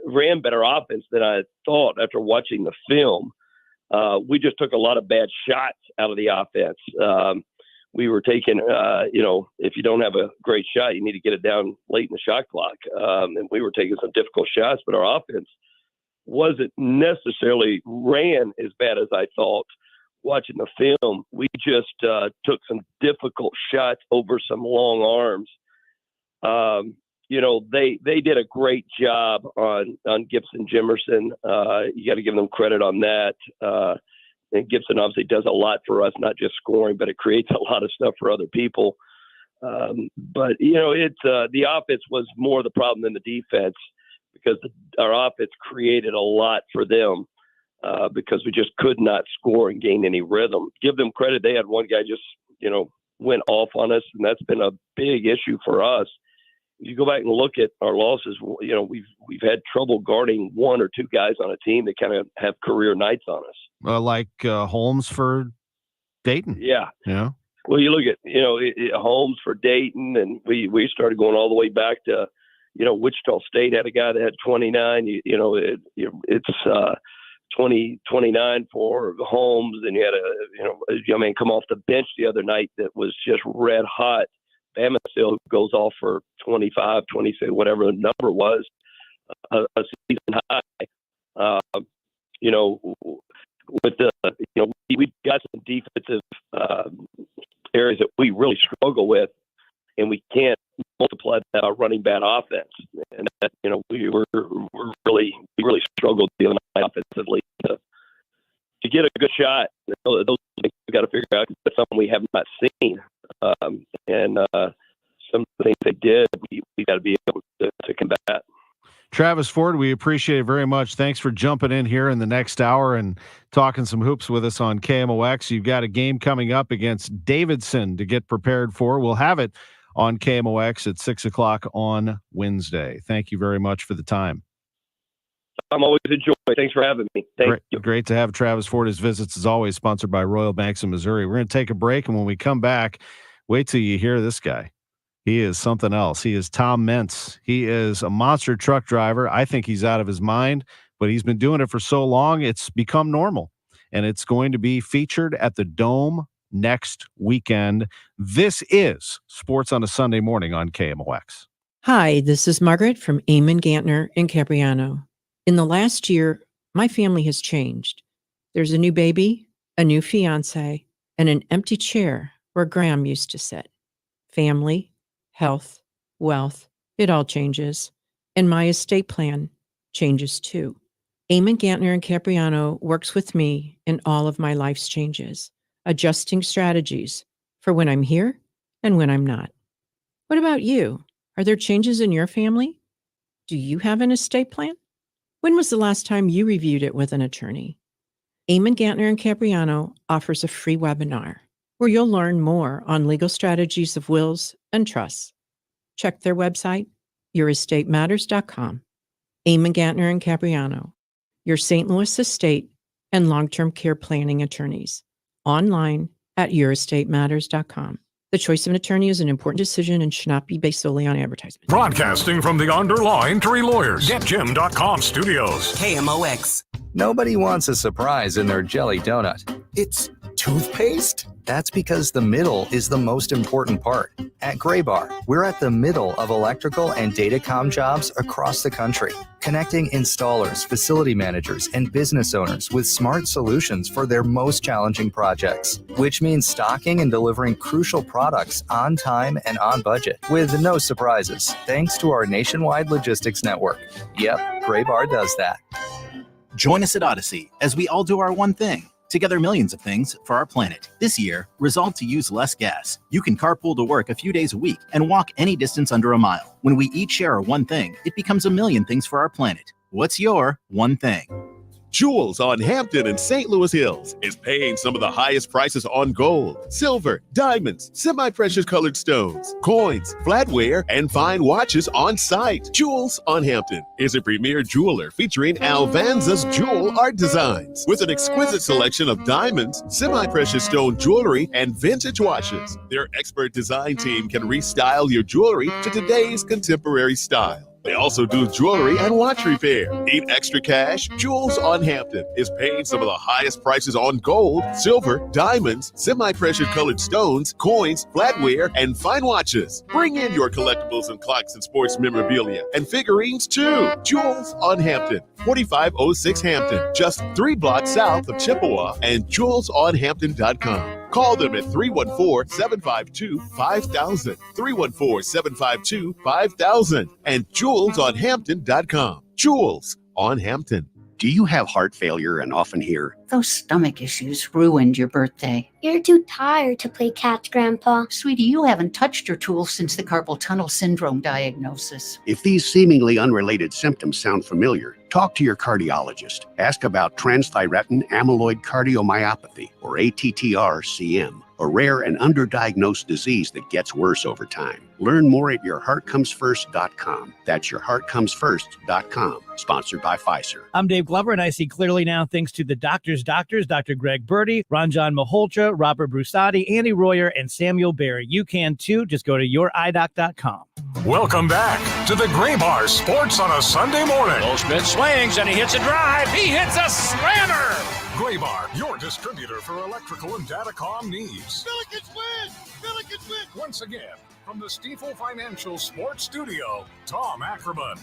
S2: ran better offense than I thought after watching the film. We just took a lot of bad shots out of the offense. We were taking, if you don't have a great shot, you need to get it down late in the shot clock. And we were taking some difficult shots, but our offense wasn't necessarily ran as bad as I thought. Watching the film, we just took some difficult shots over some long arms. They did a great job on Gibson Jimerson. You got to give them credit on that. And Gibson obviously does a lot for us, not just scoring, but it creates a lot of stuff for other people. But the offense was more the problem than the defense, because our offense created a lot for them because we just could not score and gain any rhythm. Give them credit. They had one guy just, went off on us, and that's been a big issue for us. You go back and look at our losses, we've had trouble guarding one or two guys on a team that kind of have career nights on us.
S3: Like Holmes for Dayton.
S2: Yeah.
S3: Yeah.
S2: Well, you look at, Holmes for Dayton, and we started going all the way back to, Wichita State had a guy that had 29, it's 29 for Holmes. And you had a young man come off the bench the other night that was just red hot. Bamasil goes off for 25, 26, whatever the number was, a season high. We've got some defensive areas that we really struggle with, and we can't multiply that by running bad offense. And that, we really struggled the other night offensively to get a good shot. Those things we've got to figure out. That's something we have not seen. And some of the things they did, we got to be able to combat.
S3: Travis Ford, we appreciate it very much. Thanks for jumping in here in the next hour and talking some hoops with us on KMOX. You've got a game coming up against Davidson to get prepared for. We'll have it on KMOX at 6:00 on Wednesday. Thank you very much for the time.
S2: I'm always a joy. Thanks for having me. Thank you.
S3: Great to have Travis Ford. His visits, as always, sponsored by Royal Banks of Missouri. We're going to take a break, and when we come back, wait till you hear this guy. He is something else. He is Tom Meents. He is a monster truck driver. I think he's out of his mind, but he's been doing it for so long, it's become normal. And it's going to be featured at the Dome next weekend. This is Sports on a Sunday Morning on KMOX.
S4: Hi, this is Margaret from Eamon Gantner in Capriano. In the last year, my family has changed. There's a new baby, a new fiance, and an empty chair where Graham used to sit. Family, health, wealth, it all changes. And my estate plan changes too. Eamon Gantner in Capriano works with me in all of my life's changes, adjusting strategies for when I'm here and when I'm not. What about you? Are there changes in your family? Do you have an estate plan? When was the last time you reviewed it with an attorney? Eamon Gantner and Capriano offers a free webinar where you'll learn more on legal strategies of wills and trusts. Check their website, yourestateMatters.com. Eamon Gantner and Capriano, your St. Louis estate and long-term care planning attorneys. Online at yourestateMatters.com. The choice of an attorney is an important decision and should not be based solely on advertisement.
S1: Broadcasting from the Underlaw Injury Lawyers, GetJim.com studios.
S10: KMOX. Nobody wants a surprise in their jelly donut. It's toothpaste? That's because the middle is the most important part. At Graybar, we're at the middle of electrical and datacom jobs across the country, connecting installers, facility managers, and business owners with smart solutions for their most challenging projects, which means stocking and delivering crucial products on time and on budget with no surprises, thanks to our nationwide logistics network. Yep, Graybar does that.
S18: Join us at Odyssey as we all do our one thing. Together, millions of things for our planet. This year, resolve to use less gas. You can carpool to work a few days a week and walk any distance under a mile. When we each share our one thing, it becomes a million things for our planet. What's your one thing?
S16: Jewels on Hampton and St. Louis Hills is paying some of the highest prices on gold, silver, diamonds, semi-precious colored stones, coins, flatware, and fine watches on site. Jewels on Hampton is a premier jeweler featuring Alvanza's jewel art designs with an exquisite selection of diamonds, semi-precious stone jewelry, and vintage watches. Their expert design team can restyle your jewelry to today's contemporary style. They also do jewelry and watch repair. Need extra cash? Jewels on Hampton is paying some of the highest prices on gold, silver, diamonds, semi-precious colored stones, coins, flatware, and fine watches. Bring in your collectibles and clocks and sports memorabilia and figurines too. Jewels on Hampton, 4506 Hampton, just 3 blocks south of Chippewa, and jewelsonhampton.com. Call them at 314-752-5000, 314-752-5000, and jewelsonhampton.com. Jewels on Hampton.
S14: Do you have heart failure and often hear,
S15: "Those stomach issues ruined your birthday"?
S21: "You're too tired to play catch, Grandpa."
S15: Sweetie, you haven't touched your tools since the carpal tunnel syndrome diagnosis.
S14: If these seemingly unrelated symptoms sound familiar, talk to your cardiologist. Ask about transthyretin amyloid cardiomyopathy, or ATTR-CM, a rare and underdiagnosed disease that gets worse over time. Learn more at yourheartcomesfirst.com. That's yourheartcomesfirst.com. Sponsored by Pfizer.
S25: I'm Dave Glover, and I see clearly now thanks to the doctors, Dr. Greg Birdie, Ranjan Malhotra, Robert Brusati, Andy Royer, and Samuel Barry. You can too. Just go to youridoc.com.
S1: Welcome back to the Graybar Sports on a Sunday morning.
S7: Goldschmidt swings and he hits a drive. He hits a slammer.
S1: Graybar, your distributor for electrical and datacom needs.
S5: Billikens win! Billikens win!
S1: Once again, from the Stifel Financial Sports Studio, Tom Ackerman.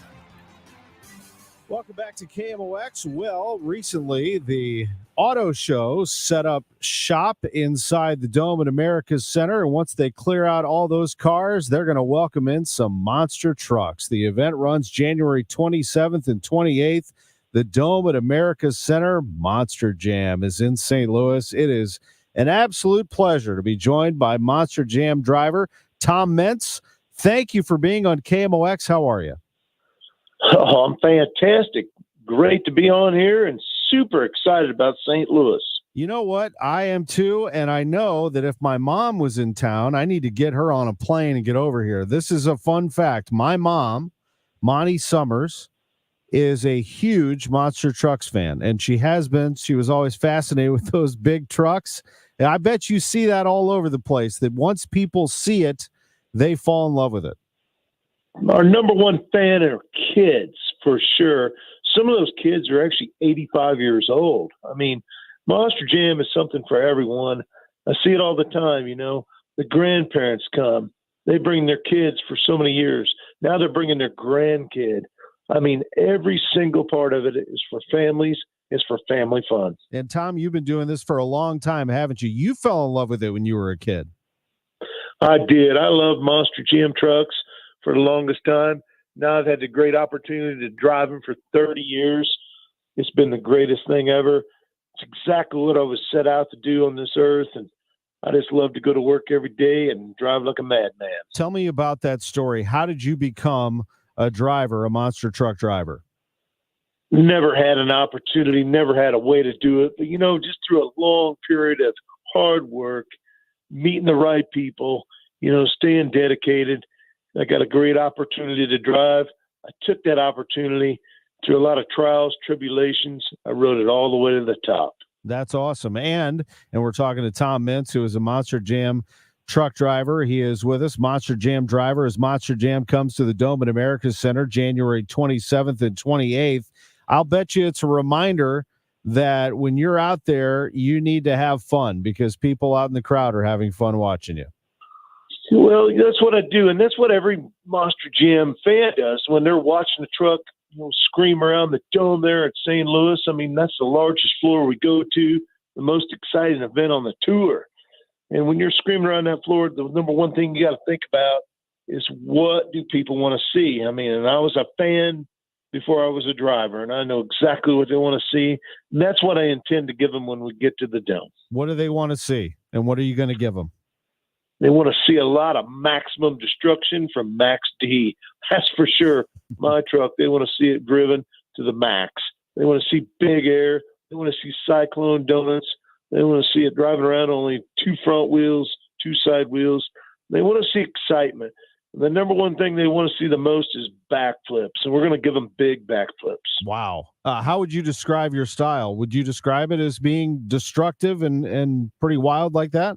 S3: Welcome back to KMOX. Well, recently the auto show set up shop inside the Dome at America's Center, and once they clear out all those cars, they're going to welcome in some monster trucks. The event runs January 27th and 28th. The Dome at America's Center Monster Jam is in St. Louis. It is an absolute pleasure to be joined by Monster Jam driver Tom Meents. Thank you for being on KMOX. How are you?
S26: Oh, I'm fantastic. Great to be on here and super excited about St. Louis.
S3: You know what? I am too, and I know that if my mom was in town, I need to get her on a plane and get over here. This is a fun fact. My mom, Monty Summers, is a huge Monster Trucks fan, and she has been. She was always fascinated with those big trucks. And I bet you see that all over the place, that once people see it, they fall in love with it.
S26: Our number one fan are kids, for sure. Some of those kids are actually 85 years old. I mean, Monster Jam is something for everyone. I see it all the time, you know. The grandparents come. They bring their kids for so many years. Now they're bringing their grandkid. I mean, every single part of it is for families. It's for family fun.
S3: And, Tom, you've been doing this for a long time, haven't you? You fell in love with it when you were a kid.
S26: I did. I loved Monster Jam trucks for the longest time. Now I've had the great opportunity to drive them for 30 years. It's been the greatest thing ever. It's exactly what I was set out to do on this earth, and I just love to go to work every day and drive like a madman.
S3: Tell me about that story. How did you become a driver, a monster truck driver?
S26: Never had an opportunity, never had a way to do it. But, you know, just through a long period of hard work, meeting the right people, you know, staying dedicated, I got a great opportunity to drive. I took that opportunity through a lot of trials, tribulations. I rode it all the way to the top.
S3: That's awesome. And we're talking to Tom Meents, who is a Monster Jam truck driver. He is with us, Monster Jam driver, as Monster Jam comes to the Dome at America's Center January 27th and 28th. I'll bet you it's a reminder that when you're out there, you need to have fun because people out in the crowd are having fun watching you?
S26: Well, that's what I do, and that's what every Monster Jam fan does when they're watching the truck, scream around the dome there at St. Louis. I mean, that's the largest floor we go to, the most exciting event on the tour. And when you're screaming around that floor, the number one thing you got to think about is what do people want to see? I mean, and I was a fan before I was a driver, and I know exactly what they want to see. And that's what I intend to give them when we get to the dome.
S3: What do they want to see, and what are you going to give them?
S26: They want to see a lot of maximum destruction from Max D. That's for sure. My truck, they want to see it driven to the max. They want to see big air. They want to see cyclone donuts. They want to see it driving around only 2 front wheels, 2 side wheels. They want to see excitement. The number one thing they want to see the most is backflips, and we're going to give them big backflips.
S3: Wow. How would you describe your style? Would you describe it as being destructive and pretty wild like that?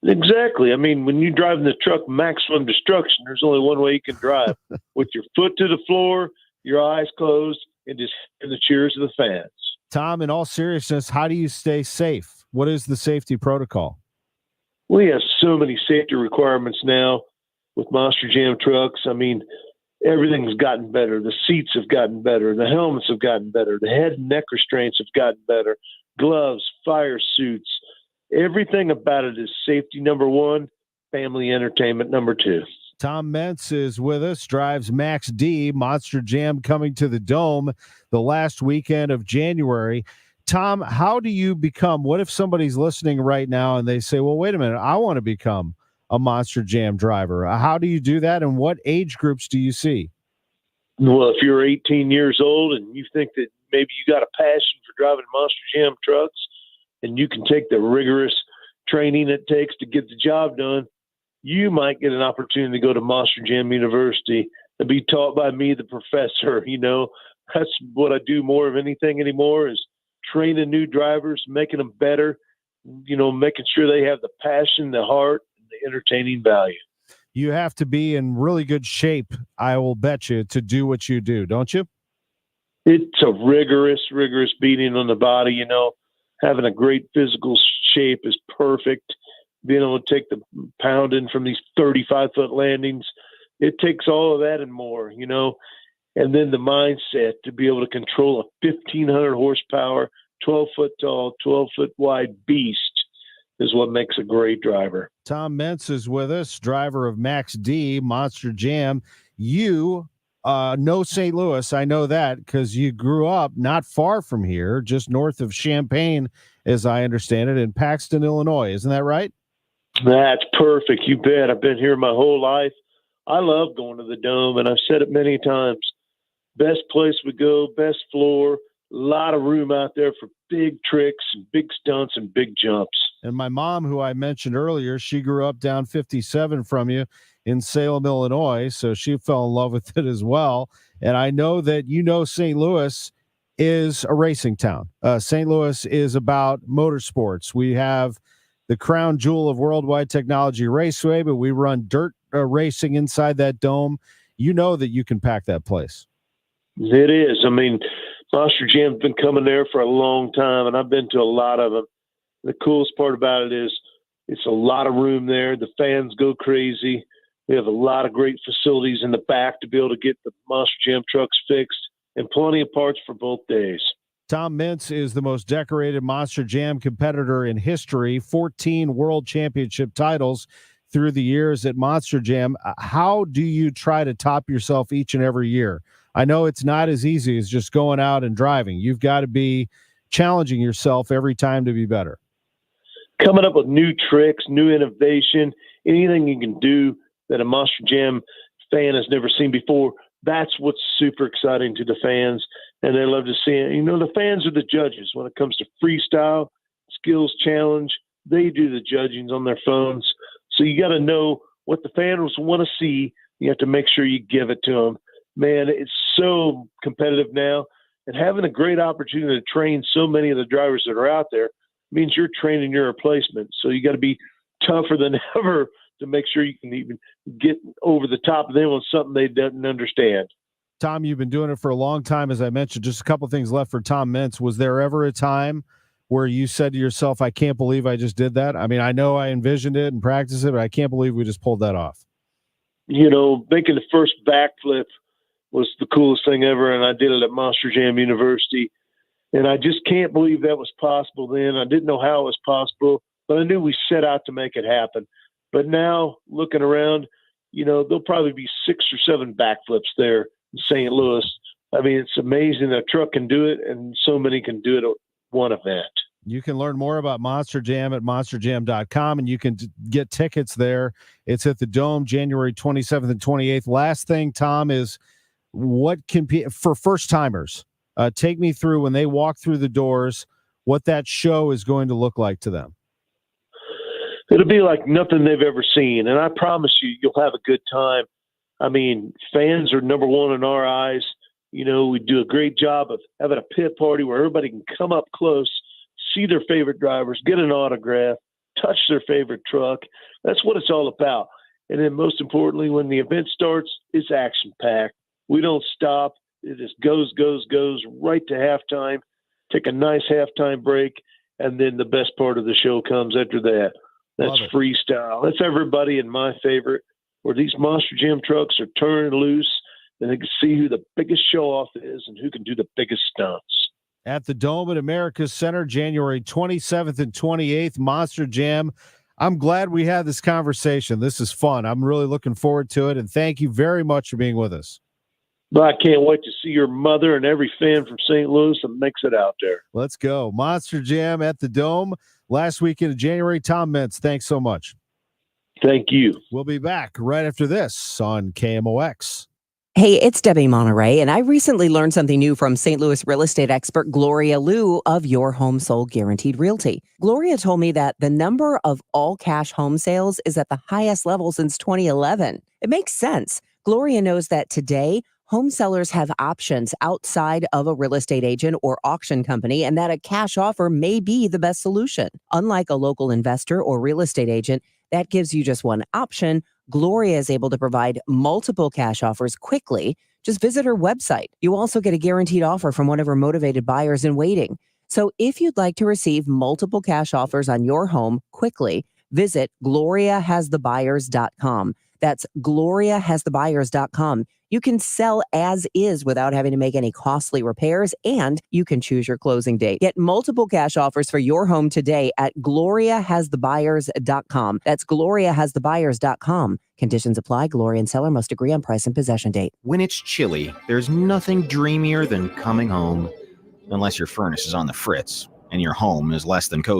S26: Exactly. I mean, when you're driving the truck maximum destruction, there's only one way you can drive. With your foot to the floor, your eyes closed, and just hear the cheers of the fans.
S3: Tom, in all seriousness, how do you stay safe? What is the safety protocol?
S26: We have so many safety requirements now with Monster Jam trucks. I mean, everything's gotten better. The seats have gotten better. The helmets have gotten better. The head and neck restraints have gotten better. Gloves, fire suits. Everything about it is safety number one, family entertainment number two.
S3: Tom Meents is with us, drives Max D, Monster Jam coming to the Dome the last weekend of January. Tom, how do you become, what if somebody's listening right now and they say, well, wait a minute, I want to become a Monster Jam driver? How do you do that, and what age groups do you see?
S26: Well, if you're 18 years old and you think that maybe you got a passion for driving Monster Jam trucks and you can take the rigorous training it takes to get the job done, you might get an opportunity to go to Monster Jam University and be taught by me, the professor. You know, that's what I do more of anything anymore, is training new drivers, making them better, you know, making sure they have the passion, the heart, and the entertaining value.
S3: You have to be in really good shape, I will bet you, to do what you do, don't you?
S26: It's a rigorous beating on the body. You know, having a great physical shape is perfect. Being able to take the pounding from these 35-foot landings, it takes all of that and more, you know. And then the mindset to be able to control a 1,500 horsepower, 12-foot tall, 12-foot wide beast is what makes a great driver.
S3: Tom Meents is with us, driver of Max D, Monster Jam. You know St. Louis, I know that, because you grew up not far from here, just north of Champaign, as I understand it, in Paxton, Illinois. Isn't that right?
S26: That's perfect. You bet. I've been here my whole life. I love going to the Dome, and I've said it many times. Best place we go, best floor, a lot of room out there for big tricks and big stunts and big jumps.
S3: And my mom, who I mentioned earlier, she grew up down 57 from you in Salem, Illinois, so she fell in love with it as well. And I know that you know St. Louis is a racing town. St. Louis is about motorsports. We have the crown jewel of Worldwide Technology Raceway, but we run dirt racing inside that dome. You know that you can pack that place.
S26: It is. I mean, Monster Jam's been coming there for a long time, and I've been to a lot of them. The coolest part about it is it's a lot of room there. The fans go crazy. We have a lot of great facilities in the back to be able to get the Monster Jam trucks fixed, and plenty of parts for both days.
S3: Tom Meents is the most decorated Monster Jam competitor in history, 14 world championship titles through the years at Monster Jam. How do you try to top yourself each and every year? I know it's not as easy as just going out and driving. You've got to be challenging yourself every time to be better.
S26: Coming up with new tricks, new innovation, anything you can do that a Monster Jam fan has never seen before, that's what's super exciting to the fans, and they love to see it. You know, the fans are the judges when it comes to freestyle, skills challenge. They do the judgings on their phones. So you got to know what the fans want to see. You have to make sure you give it to them. Man, it's so competitive now, and having a great opportunity to train so many of the drivers that are out there means you're training your replacement. So you got to be tougher than ever to make sure you can even get over the top of them on something they didn't understand.
S3: Tom, you've been doing it for a long time. As I mentioned, just a couple things left for Tom Meents. Was there ever a time where you said to yourself, I can't believe I just did that? I mean, I know I envisioned it and practiced it, but I can't believe we just pulled that off.
S26: Making the first backflip was the coolest thing ever, and I did it at Monster Jam University. And I just can't believe that was possible then. I didn't know how it was possible, but I knew we set out to make it happen. But now, looking around, there'll probably be 6 or 7 backflips there in St. Louis. I mean, it's amazing a truck can do it, and so many can do it at one event.
S3: You can learn more about Monster Jam at monsterjam.com, and you can get tickets there. It's at the Dome, January 27th and 28th. Last thing, Tom, is what can be for first-timers? Take me through when they walk through the doors, what that show is going to look like to them.
S26: It'll be like nothing they've ever seen, and I promise you'll have a good time. I mean, fans are number one in our eyes. We do a great job of having a pit party where everybody can come up close, see their favorite drivers, get an autograph, touch their favorite truck. That's what it's all about. And then most importantly, when the event starts, it's action-packed. We don't stop. It just goes right to halftime. Take a nice halftime break, and then the best part of the show comes after that. That's freestyle. That's everybody in my favorite, where these Monster Jam trucks are turning loose, and they can see who the biggest show-off is and who can do the biggest stunts.
S3: At the Dome at America's Center, January 27th and 28th, Monster Jam. I'm glad we had this conversation. This is fun. I'm really looking forward to it, and thank you very much for being with us.
S26: But I can't wait to see your mother and every fan from St. Louis that makes it out there.
S3: Let's go. Monster Jam at the Dome last weekend of January. Tom Meents, thanks so much.
S26: Thank you.
S3: We'll be back right after this on KMOX.
S6: Hey, it's Debbie Monterey, and I recently learned something new from St. Louis real estate expert Gloria Liu of Your Home Sold Guaranteed Realty. Gloria told me that the number of all-cash home sales is at the highest level since 2011. It makes sense. Gloria knows that today, home sellers have options outside of a real estate agent or auction company, and that a cash offer may be the best solution. Unlike a local investor or real estate agent, that gives you just one option. Gloria is able to provide multiple cash offers quickly. Just visit her website. You also get a guaranteed offer from one of her motivated buyers in waiting. So if you'd like to receive multiple cash offers on your home quickly, visit gloriahasthebuyers.com. That's gloriahasthebuyers.com. You can sell as is without having to make any costly repairs, and you can choose your closing date. Get multiple cash offers for your home today at gloriahasthebuyers.com. That's gloriahasthebuyers.com. Conditions apply. Gloria and seller must agree on price and possession date.
S8: When it's chilly, there's nothing dreamier than coming home, unless your furnace is on the fritz and your home is less than cozy.